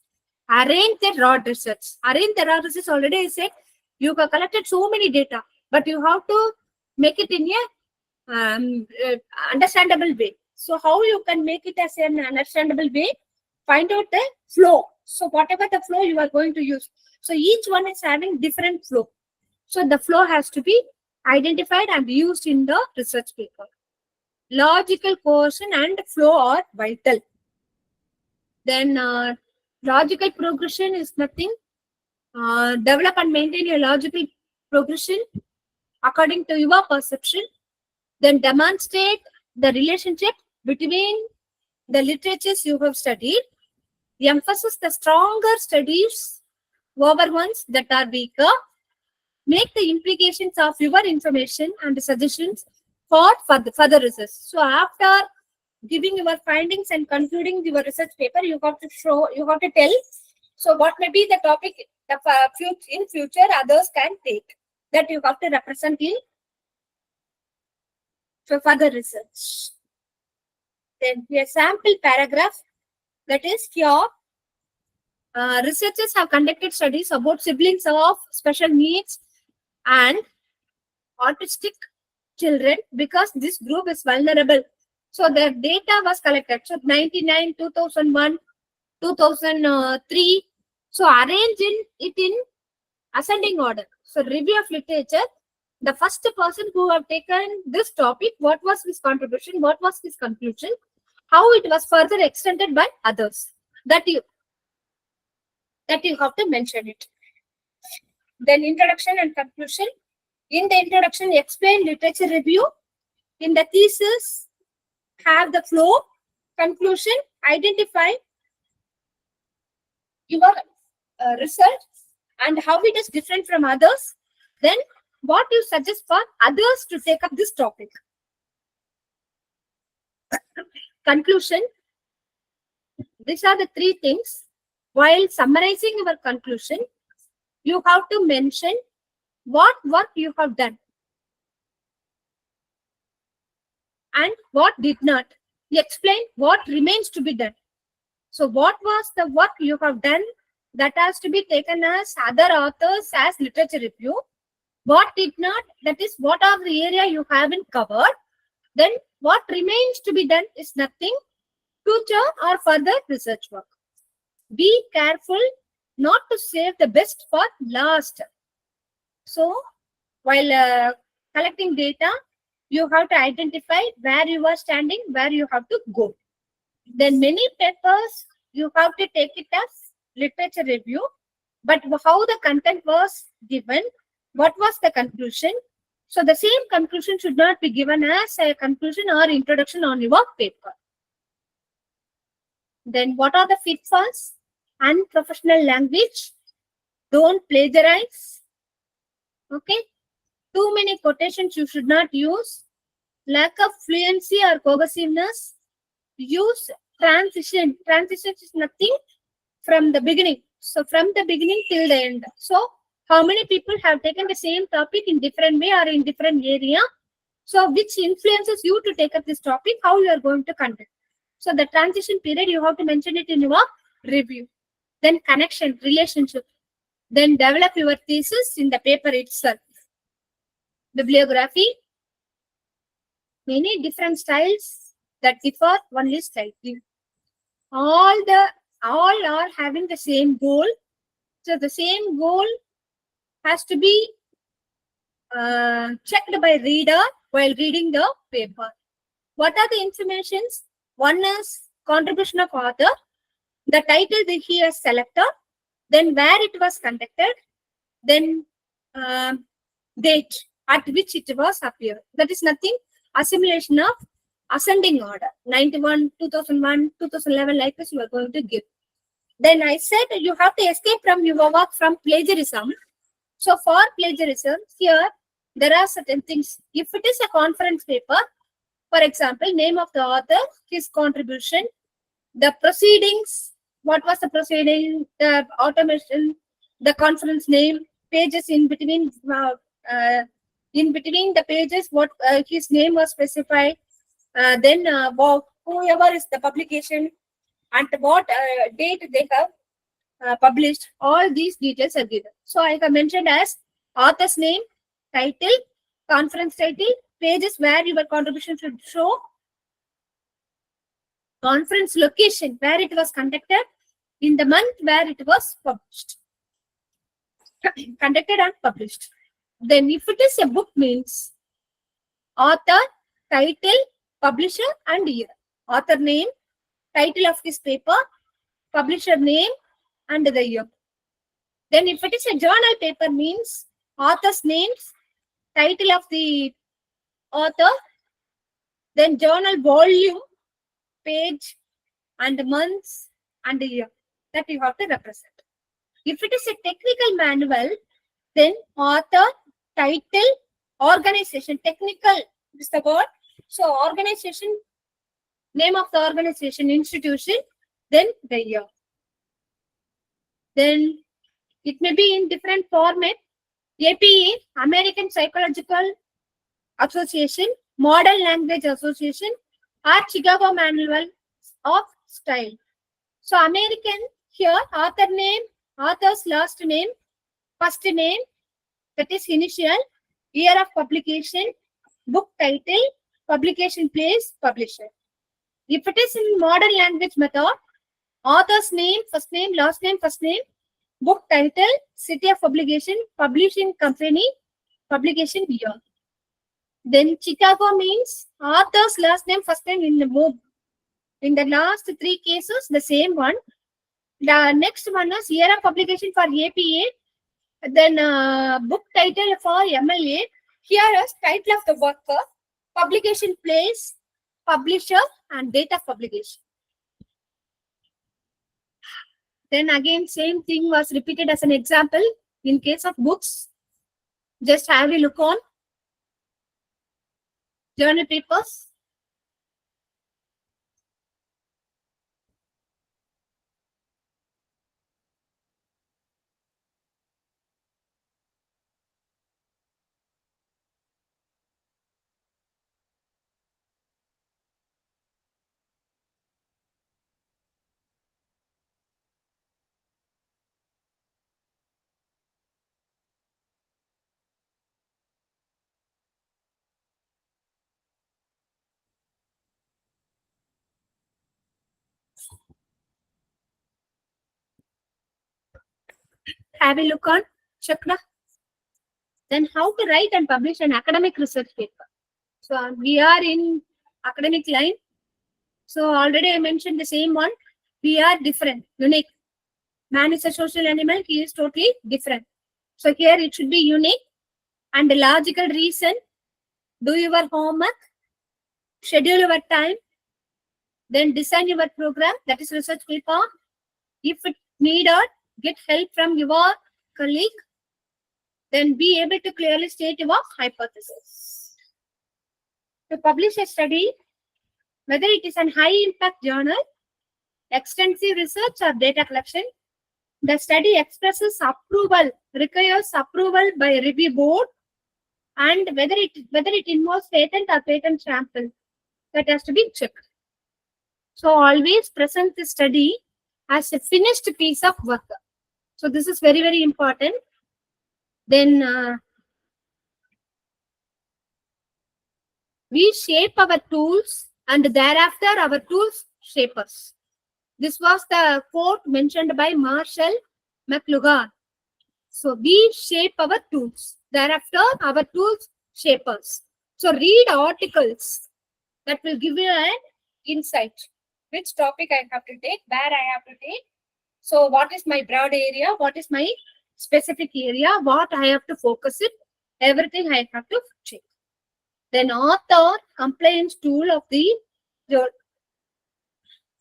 arrange the raw research. Arrange the raw research, already I said, you have collected so many data, but you have to make it in a understandable way. So how you can make it as an understandable way? Find out the flow. So whatever the flow you are going to use. So each one is having different flow. So the flow has to be identified and used in the research paper. Logical cohesion and flow are vital. Then logical progression is nothing. Develop and maintain a logical progression according to your perception. Then demonstrate the relationship between the literatures you have studied. Emphasize the stronger studies over ones that are weaker. Make the implications of your information and suggestions for further research. So after giving your findings and concluding your research paper, you have to tell, so what may be the topic in future others can take, that you have to represent in for further research. Then a sample paragraph, that is here. Researchers have conducted studies about siblings of special needs and autistic children because this group is vulnerable. So their data was collected. So 99, 2001, 2003. So arrange it in ascending order. So review of literature. The first person who have taken this topic, what was his contribution, what was his conclusion, how it was further extended by others. That you have to mention it. Then introduction and conclusion. In the introduction, explain literature review. In the thesis, have the flow. Conclusion, identify your result and how it is different from others. Then what you suggest for others to take up this topic. Conclusion. These are the three things. While summarizing your conclusion, you have to mention what work you have done and what did not. Explain what remains to be done. So what was the work you have done that has to be taken as other authors as literature review? What did not, that is what are the area you haven't covered. Then what remains to be done is nothing, future or further research work. Be careful not to save the best for last. So while collecting data, you have to identify where you are standing, where you have to go. Then many papers, you have to take it as literature review, but how the content was given, what was the conclusion. So the same conclusion should not be given as a conclusion or introduction on your paper. Then what are the pitfalls? Unprofessional language. Don't plagiarize. Okay. Too many quotations you should not use. Lack of fluency or cohesiveness. Use transition. Transition is nothing from the beginning. So from the beginning till the end. So how many people have taken the same topic in different way or in different area? So which influences you to take up this topic, how you are going to conduct. So the transition period, you have to mention it in your review. Then connection, relationship. Then develop your thesis in the paper itself. Bibliography. Many different styles that differ only slightly. All are having the same goal. So the same goal has to be checked by reader while reading the paper. What are the informations? One is contribution of author, the title that he has selected, then where it was conducted, then date at which it was appeared. That is nothing. Assimilation of ascending order. 91, 2001, 2011, like this you are going to give. Then I said you have to escape from your work from plagiarism. So for plagiarism, here there are certain things. If it is a conference paper, for example, name of the author, his contribution, the proceedings, what was the proceeding, the automation, the conference name, pages in between the pages, what his name was specified, then whoever is the publication and what date they have published, all these details are given. So I have mentioned as author's name, title, conference title, pages where your contribution should show, conference location where it was conducted, in the month where it was published, conducted and published. Then if it is a book, means author, title, publisher and year. Author name, title of this paper, publisher name and the year. Then if it is a journal paper means author's names, title of the author, then journal volume, page and months and year that you have to represent. If it is a technical manual, then author, title, organization, technical is the word. So organization, name of the organization, institution, then the year. Then it may be in different format. APA, American Psychological Association, Modern Language Association, or Chicago Manual of Style. So American, here author name, author's last name, first name, that is initial, year of publication, book title, publication place, publisher. If it is in modern language method, author's name, first name, last name, first name, book title, city of publication, publishing company, publication year. Then Chicago means author's last name, first name in the book. In the last three cases, the same one. The next one is year of publication for APA. Then book title for MLA. Here is title of the worker, publication place, publisher, and date of publication. Then again, same thing was repeated as an example in case of books. Just have a look on journal papers. Have a look on Chakra. Then how to write and publish an academic research paper. So we are in academic line. So already I mentioned the same one. We are different, unique. Man is a social animal. He is totally different. So here it should be unique and the logical reason. Do your homework. Schedule your time. Then design your program. That is research paper. If it needed, get help from your colleague. Then be able to clearly state your hypothesis. To publish a study, whether it is an high impact journal, extensive research or data collection, the study expresses approval, requires approval by review board, and whether it involves patent or patent sample, that has to be checked. So always present the study as a finished piece of work. So this is very, very important. Then we shape our tools and thereafter our tools shape us. This was the quote mentioned by Marshall McLuhan. So we shape our tools. Thereafter our tools shape us. So read articles that will give you an insight. Which topic I have to take, where I have to take. So what is my broad area? What is my specific area? What I have to focus it? Everything I have to check. Then author compliance tool of the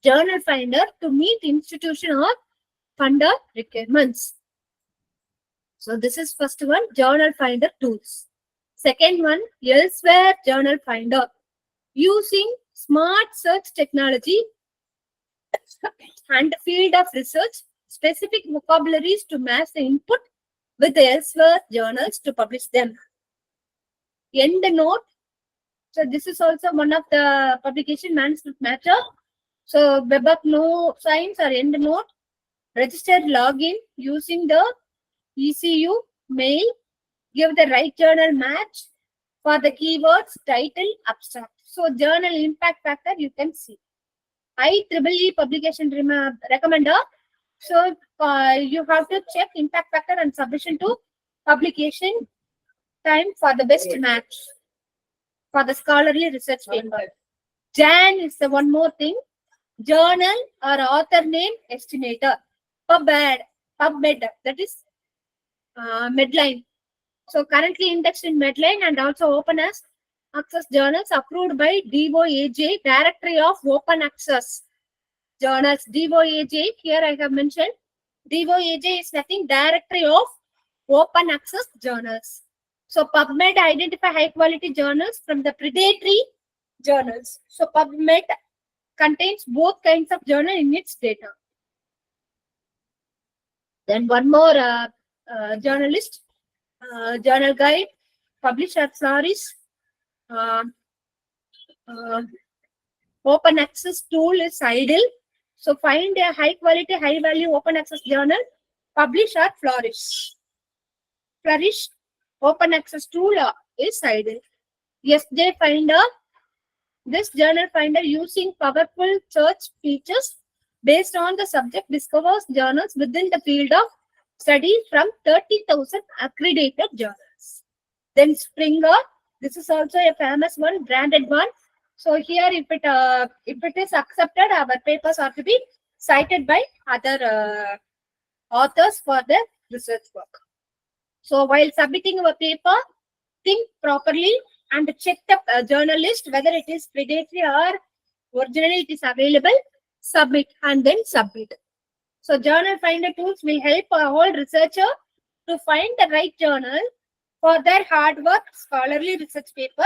journal finder to meet institution or funder requirements. So this is first one, journal finder tools. Second one, elsewhere journal finder. Using smart search technology and field of research, specific vocabularies to match the input with the elsewhere journals to publish them. End note. So this is also one of the publication manuscript matter. So web of no signs or end note. Registered login using the ECU mail. Give the right journal match for the keywords, title, abstract. So journal impact factor you can see. IEEE publication recommender. So you have to check impact factor and submission to publication time for the best match for the scholarly research paper. JAN is the one more thing. Journal or author name estimator. PubMed, that is Medline. So currently indexed in Medline and also open as access journals approved by DOAJ, Directory of Open Access Journals. DOAJ, here I have mentioned, DOAJ is nothing, Directory of Open Access Journals. So PubMed identify high quality journals from the predatory journals. So PubMed contains both kinds of journal in its data. Then one more journalist, journal guide, published at Flourish. Uh, uh, Open access tool is idle. So find a high quality, high value open access journal, publish or Flourish. Flourish open access tool is idle. SJ Finder, this journal finder using powerful search features based on the subject discovers journals within the field of study from 30,000 accredited journals. Then Springer, this is also a famous one, branded one. So here, if it is accepted, our papers are to be cited by other authors for their research work. So while submitting your paper, think properly and check the journalist whether it is predatory or originally it is available. Submit and then submit. So journal finder tools will help all researcher to find the right journal for their hard work scholarly research paper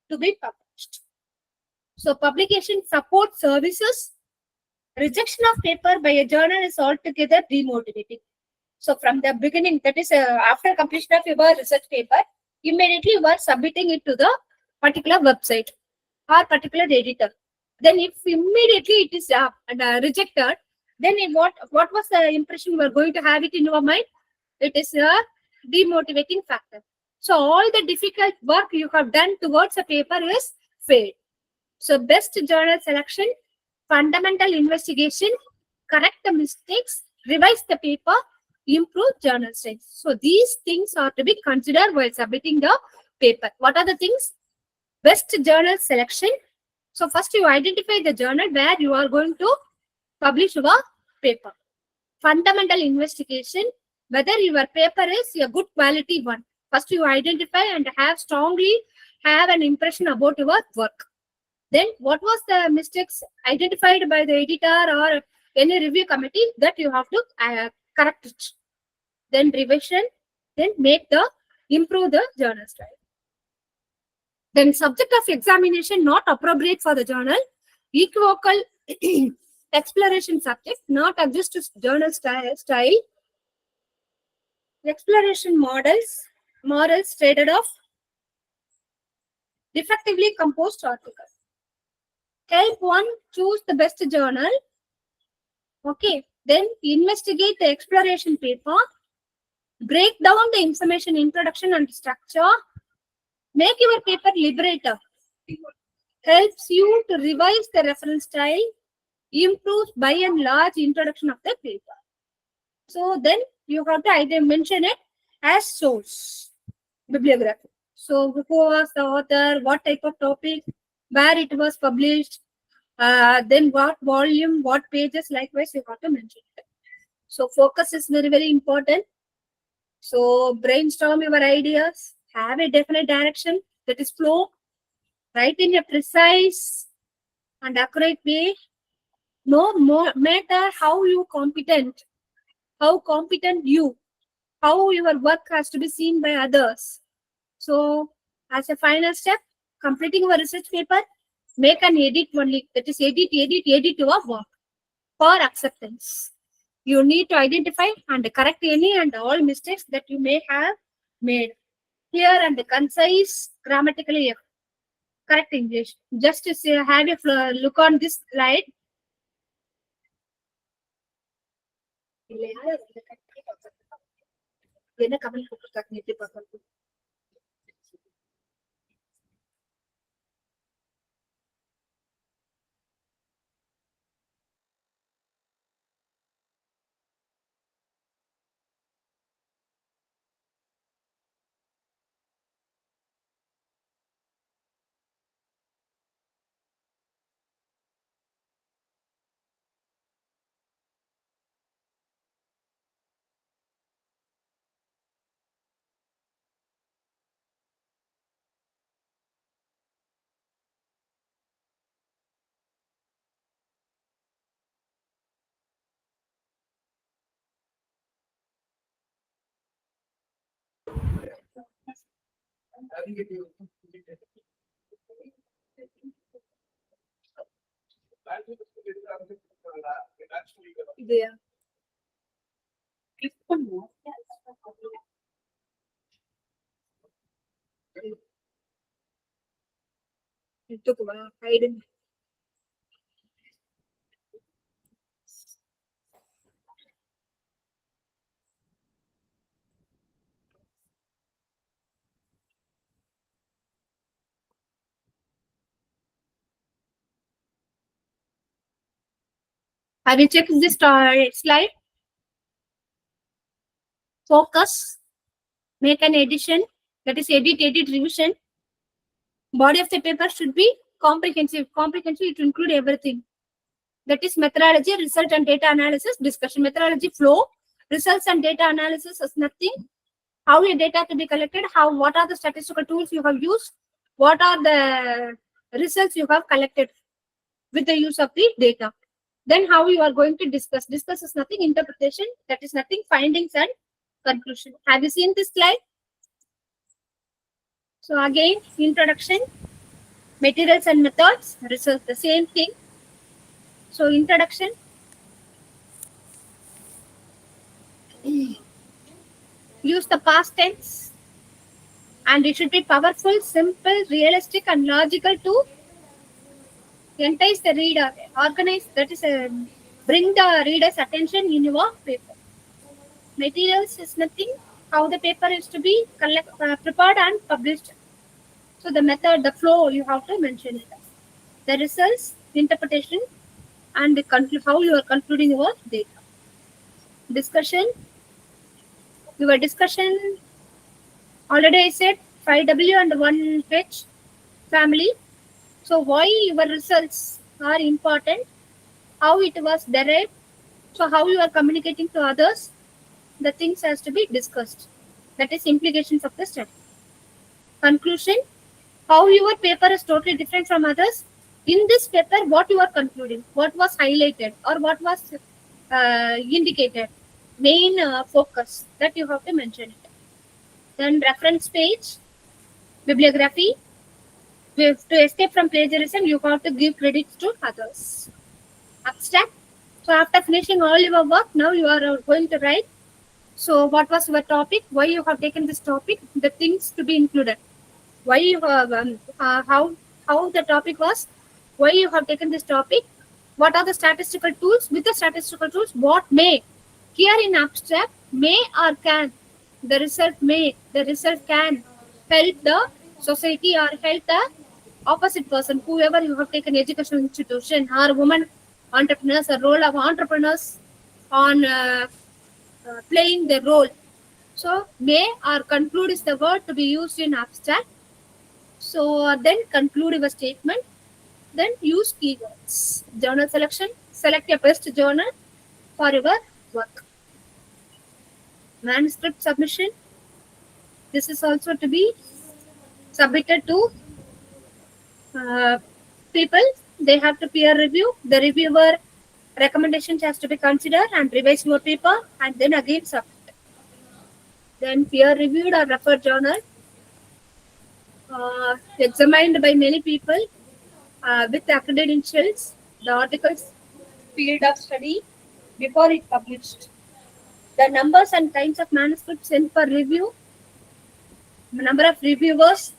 to be published. So publication support services, rejection of paper by a journal is altogether demotivating. So from the beginning, that is after completion of your research paper, immediately you are submitting it to the particular website or particular editor. Then if immediately it is rejected, then what was the impression you are going to have it in your mind? It is a demotivating factor. So all the difficult work you have done towards a paper is failed. So best journal selection, fundamental investigation, correct the mistakes, revise the paper, improve journal strength. So these things are to be considered while submitting the paper. What are the things? Best journal selection. So first you identify the journal where you are going to publish your paper. Fundamental investigation, whether your paper is a good quality one. First you identify and strongly have an impression about your work. Then what was the mistakes identified by the editor or any review committee that you have to correct it. Then revision, then improve the journal style. Then subject of examination not appropriate for the journal, equivocal exploration subject not adjust to journal style. Exploration morals traded off, defectively composed articles. Help one choose the best journal. Okay, then investigate the exploration paper, break down the information introduction and structure, make your paper liberator, helps you to revise the reference style, improves by and large introduction of the paper. So then you have to either mention it as source, bibliography. So who was the author, what type of topic, where it was published, then what volume, what pages, likewise you have to mention it. So focus is very, very important. So brainstorm your ideas, have a definite direction, that is flow, write in a precise and accurate way. No matter how competent you, how your work has to be seen by others. So as a final step, completing your research paper, make an edit only, that is edit your work for acceptance. You need to identify and correct any and all mistakes that you may have made. Clear and concise, grammatically correct English. Just to say, have a look on this slide. Yeah. It took a while. I didn't. Have you checked this slide? Focus. Make an edition. That is edit, revision. Body of the paper should be comprehensive. Comprehensive, it will include everything. That is methodology, result and data analysis, discussion. Methodology, flow, results and data analysis is nothing. How your data to be collected, what are the statistical tools you have used, what are the results you have collected with the use of the data. Then how you are going to discuss. Discuss is nothing, interpretation, that is nothing, findings and conclusion. Have you seen this slide? So again, introduction, materials and methods, results, the same thing. So introduction. Use the past tense. And it should be powerful, simple, realistic and logical to entice the reader. Organize, that is bring the reader's attention in your paper. Materials is nothing, how the paper is to be prepared and published. So the method, the flow, you have to mention it. The results, interpretation, and how you are concluding your data. Discussion. Your discussion, already I said 5W and 1H family. So why your results are important, how it was derived, so how you are communicating to others, the things has to be discussed. That is implications of the study. Conclusion, how your paper is totally different from others. In this paper, what you are concluding, what was highlighted or what was indicated, main focus, that you have to mention it. Then reference page, bibliography. To escape from plagiarism, you have to give credits to others. Abstract. So after finishing all your work, now you are going to write. So what was your topic? Why you have taken this topic? The things to be included. Why you have how the topic was? Why you have taken this topic? What are the statistical tools? With the statistical tools, what may? Here in abstract, may or can. The result may. The result can help the society or help the opposite person, whoever you have taken educational institution or women entrepreneurs, a role of entrepreneurs on playing the role. So may or conclude is the word to be used in abstract. So then conclude your statement. Then use keywords. Journal selection. Select your best journal for your work. Manuscript submission. This is also to be submitted to people. They have to peer review. The reviewer recommendations has to be considered and revise your paper and then again submit. Then peer reviewed or referred journal, examined by many people with credentials, the article's field of study before it published. The numbers and kinds of manuscripts sent for review, number of reviewers,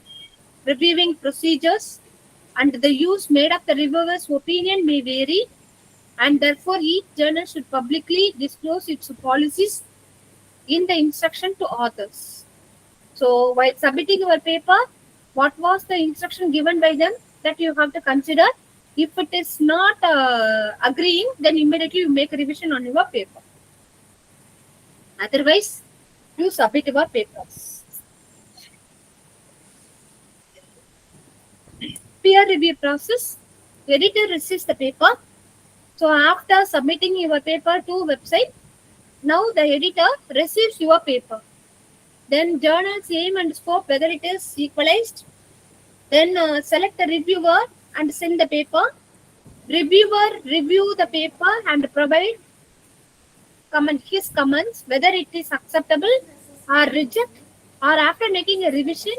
reviewing procedures, and the use made of the reviewer's opinion may vary, and therefore each journal should publicly disclose its policies in the instruction to authors. So while submitting your paper, what was the instruction given by them that you have to consider? If it is not agreeing, then immediately you make a revision on your paper. Otherwise, you submit your papers. Peer review process. Editor receives the paper. So after submitting your paper to website, now the editor receives your paper. Then journal's aim and scope, whether it is equalized. Then select the reviewer and send the paper. Reviewer review the paper and provide his comments, whether it is acceptable or reject, or after making a revision,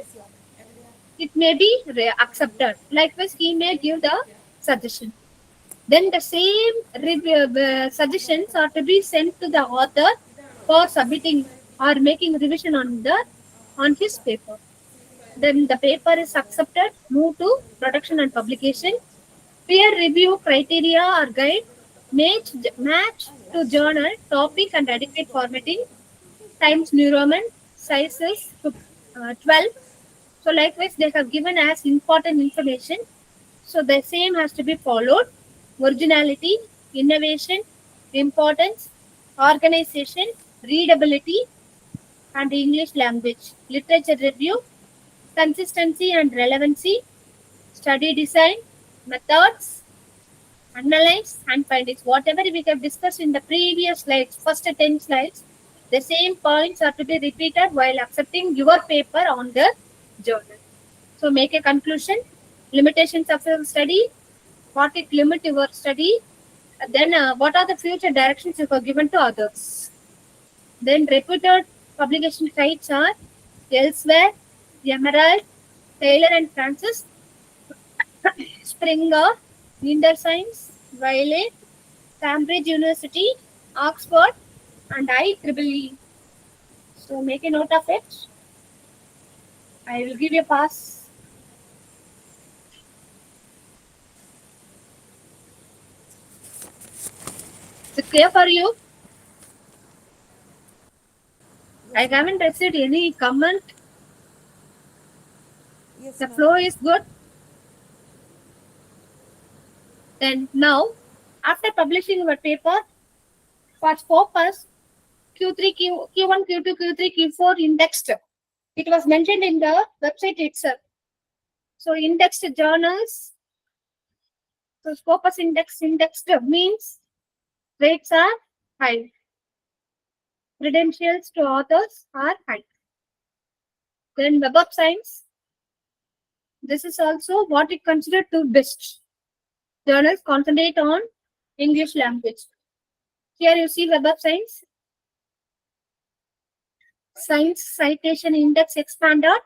it may be accepted. Likewise, he may give the suggestion. Then the same suggestions are to be sent to the author for submitting or making revision on his paper. Then the paper is accepted, move to production and publication. Peer review criteria or guide match to journal topic and adequate formatting. Times New Roman sizes to 12. So likewise, they have given as important information. So the same has to be followed. Originality, innovation, importance, organization, readability, and English language. Literature review, consistency and relevancy, study design, methods, analyze and findings. Whatever we have discussed in the previous slides, first 10 slides, the same points are to be repeated while accepting your paper on the journal. So make a conclusion, limitations of your study, what it limit your study, then what are the future directions you have given to others. Then reputed publication sites are Elsewhere, Emerald, Taylor and Francis, Springer, Science, Wiley, Cambridge University, Oxford, and IEEE. So make a note of it. I will give you a pass. Is it clear for you? I haven't received any comment. Yes, The ma'am. flow is good. Then now, after publishing your paper, for Scopus, Q3, Q1, Q2, Q3, Q4 indexed. It was mentioned in the website itself. So indexed journals. So Scopus indexed means rates are high. Credentials to authors are high. Then Web of Science. This is also what it considered to best. Journals concentrate on English language. Here you see Web of Science. Science Citation Index expanded.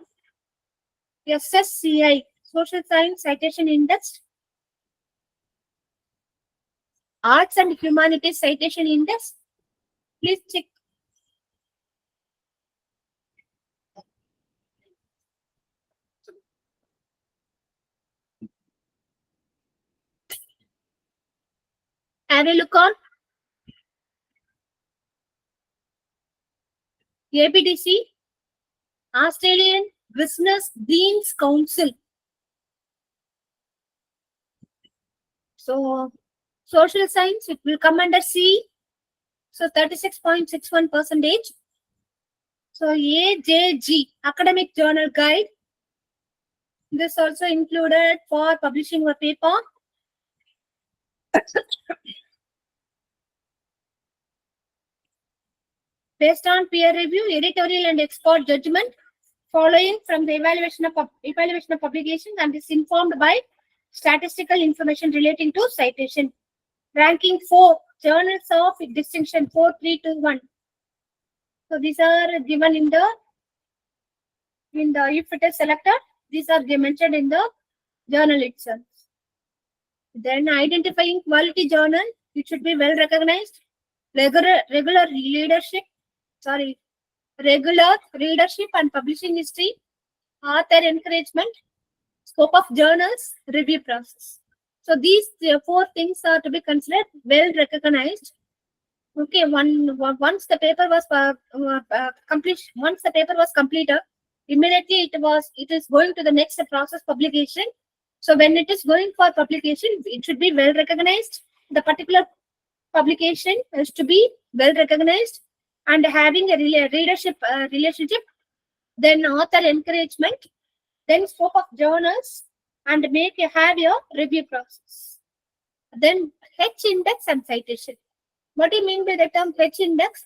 SSCI, Social Science Citation Index. Arts and Humanities Citation Index. Please check. Have a look on ABDC, Australian Business Deans Council. So, social science, it will come under C. So, 36.61%. So, AJG, Academic Journal Guide. This also included for publishing a paper. Based on peer review, editorial and expert judgment, following from the evaluation of publications, and is informed by statistical information relating to citation. Ranking 4, journals of distinction 4321. So these are given in the if it is selected, these are mentioned in the journal itself. Then identifying quality journal, it should be well recognized. Regular readership and publishing history, author encouragement, scope of journals, review process. So these 4 things are to be considered well recognized. Okay, once the paper was completed, immediately it is going to the next process, publication. So when it is going for publication, it should be well recognized. The particular publication is to be well recognized and having a readership relationship, then author encouragement, then scope of journals, and have your review process. Then H index and citation. What do you mean by the term H index?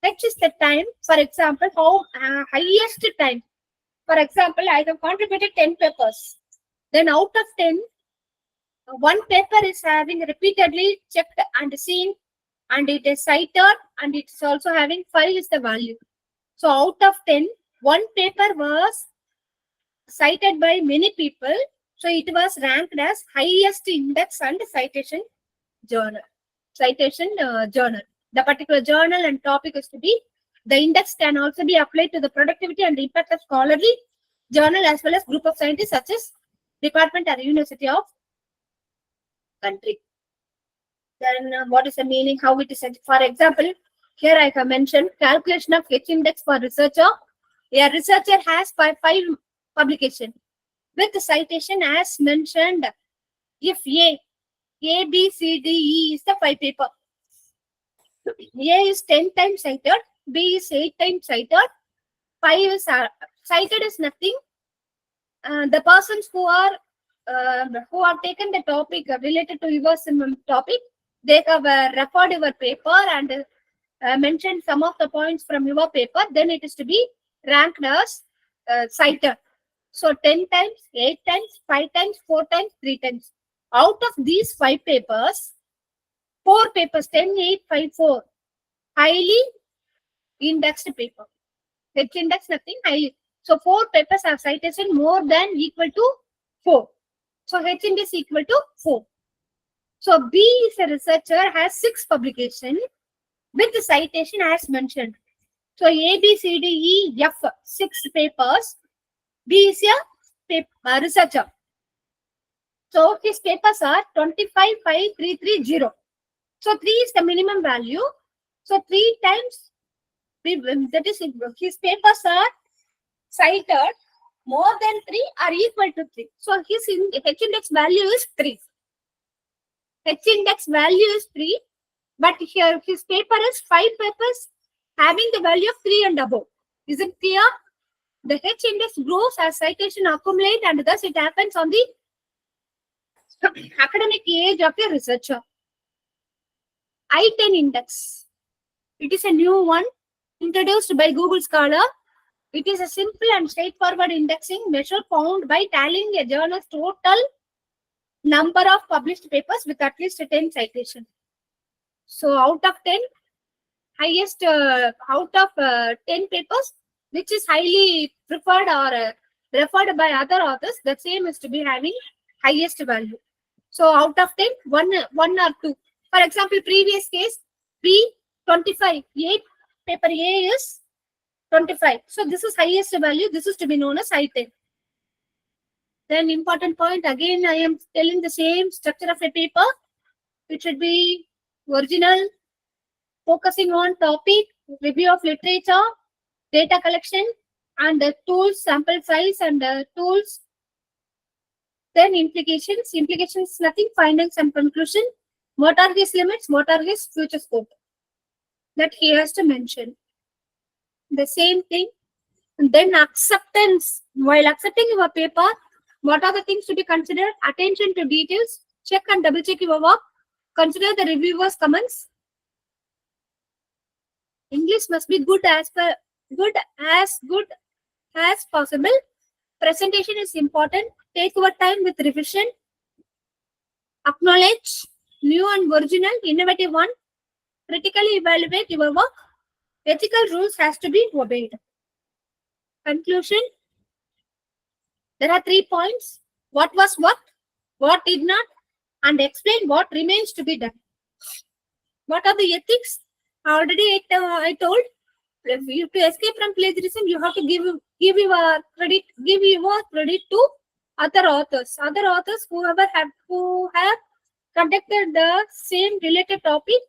H is the time, for example, how highest time. For example, I have contributed 10 papers. Then out of 10, one paper is having repeatedly checked and seen, and it is cited, and it's also having 5 is the value. So out of 10, one paper was cited by many people. So it was ranked as highest index and citation journal. Journal. The particular journal and topic is to be. The index can also be applied to the productivity and impact of scholarly journal as well as group of scientists such as department or university of country. Then what is the meaning? How it is? For example, here I have mentioned calculation of H index for researcher. A researcher has five publication with the citation as mentioned. If A, B, C, D, E is the 5 paper. A is 10 times cited, B is 8 times cited, 5 is cited is nothing. The persons who have taken the topic related to your topic, they have referred your paper and mentioned some of the points from your paper, then it is to be ranked as cited. So 10 times, 8 times, 5 times, 4 times, 3 times. Out of these 5 papers, 4 papers, 10, 8, 5, 4, highly indexed paper. H index nothing, highly. So 4 papers have citation more than equal to 4. So H index equal to 4. So B is a researcher, has 6 publications with the citation as mentioned. So A, B, C, D, E, F, 6 papers. B is a researcher. So his papers are 25,5,330. So 3 is the minimum value. So 3 times, that is, his papers are cited more than 3 or equal to 3. So his H index value is 3. H index value is 3. But here his paper is 5 papers having the value of 3 and above. Is it clear? The H index grows as citation accumulate and thus it happens on the academic age of a researcher. I-10 index. It is a new one introduced by Google Scholar. It is a simple and straightforward indexing measure found by tallying a journal's total number of published papers with at least 10 citations. So out of 10, highest out of 10 papers, which is highly preferred or referred by other authors, the same is to be having highest value. So out of 10, one or 2. For example, previous case, B 25, paper A is 25. So this is highest value. This is to be known as I-10. Then important point, again, I am telling the same structure of a paper. It should be original, focusing on topic, review of literature, data collection, and the tools, sample size, and the tools. Then implications. Implications, nothing, findings and conclusion. What are his limits? What are his future scope? That he has to mention. The same thing. And then acceptance. While accepting your paper, what are the things to be considered? Attention to details. Check and double check your work. Consider the reviewer's comments. English must be good as possible. Presentation is important. Take your time with revision. Acknowledge new and original, innovative one. Critically evaluate your work. Ethical rules has to be obeyed. Conclusion. There are 3 points. What was what did not, and explain what remains to be done. What are the ethics? Already I told. If you to escape from plagiarism, you have to give your credit to other authors. Other authors who have conducted the same related topic.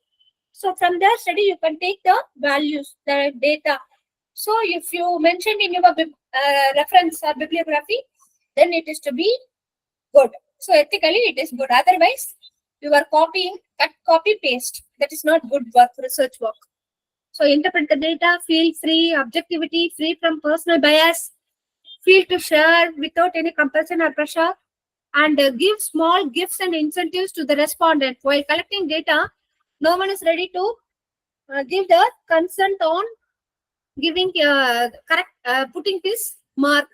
So from their study, you can take the values, the data. So if you mentioned in your reference or bibliography, then it is to be good. So ethically, it is good. Otherwise, you are copying, copy paste. That is not good work, research work. So interpret the data, feel free, objectivity, free from personal bias, feel to share without any compulsion or pressure, and give small gifts and incentives to the respondent. While collecting data, no one is ready to give the consent on giving putting this mark.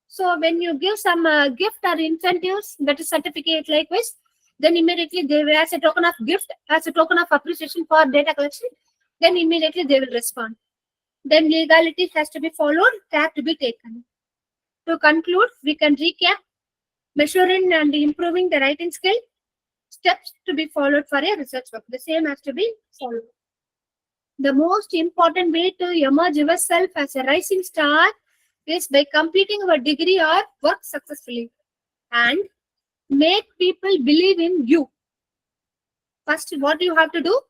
So when you give some gift or incentives, that is certificate likewise, then immediately they will, as a token of gift, as a token of appreciation for data collection, then immediately they will respond. Then legality has to be followed, care to be taken. To conclude, we can recap measuring and improving the writing skill, steps to be followed for a research work. The same has to be followed. The most important way to emerge yourself as a rising star is by completing your degree or work successfully and make people believe in you. First, what you have to do?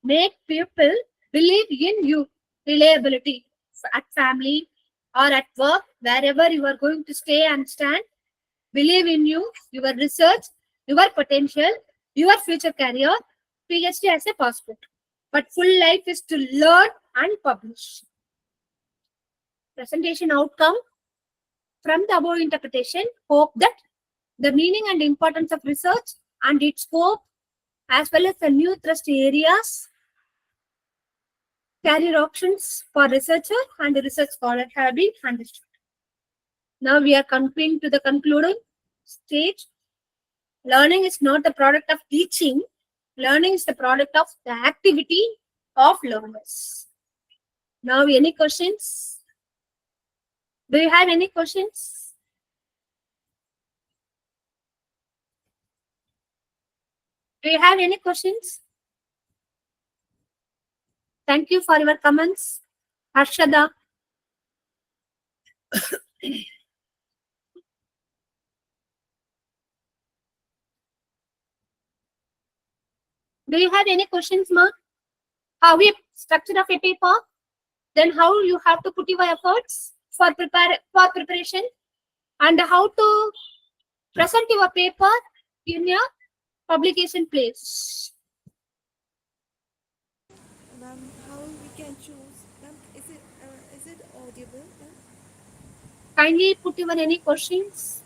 Make people believe in you. Reliability at family or at work, wherever you are going to stay and stand. Believe in you, your research, your potential, your future career. PhD as a passport. But full life is to learn and publish. Presentation outcome from the above interpretation. Hope that the meaning and importance of research and its scope, as well as the new thrust areas, career options for researcher and research scholar have been understood. Now we are coming to the concluding stage. Learning is not the product of teaching. Learning is the product of the activity of learners. Now, any questions? Do you have any questions? Do you have any questions? Thank you for your comments. Harshada. Do you have any questions, ma? How we structure of a paper? Then how you have to put your efforts for preparation, and how to present your paper in your publication place. Ma'am, how we can choose? Ma'am, is it audible? Ma'am? Kindly put your any questions.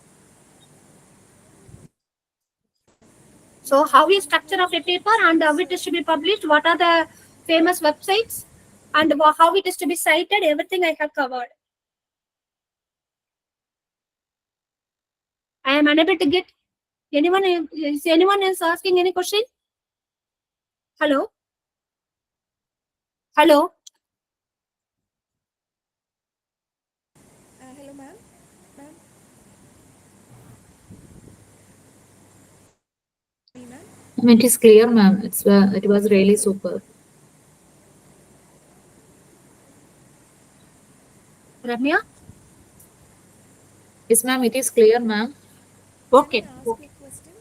So how is structure of a paper and how it is to be published? What are the famous websites and how it is to be cited? Everything I have covered. I am unable to get anyone. Is anyone else asking any question? Hello. Hello. Hello, ma'am. Ma'am. Ma'am. It is clear, ma'am. It was really super. Ramya. Yes, ma'am. It is clear, ma'am. Okay. Can I ask a question?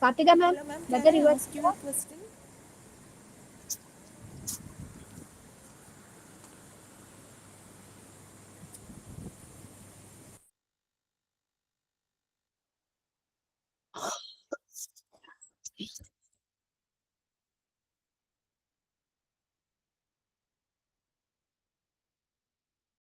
Kartika ma'am. Hello, ma'am. Whether Can you I are ask you a question?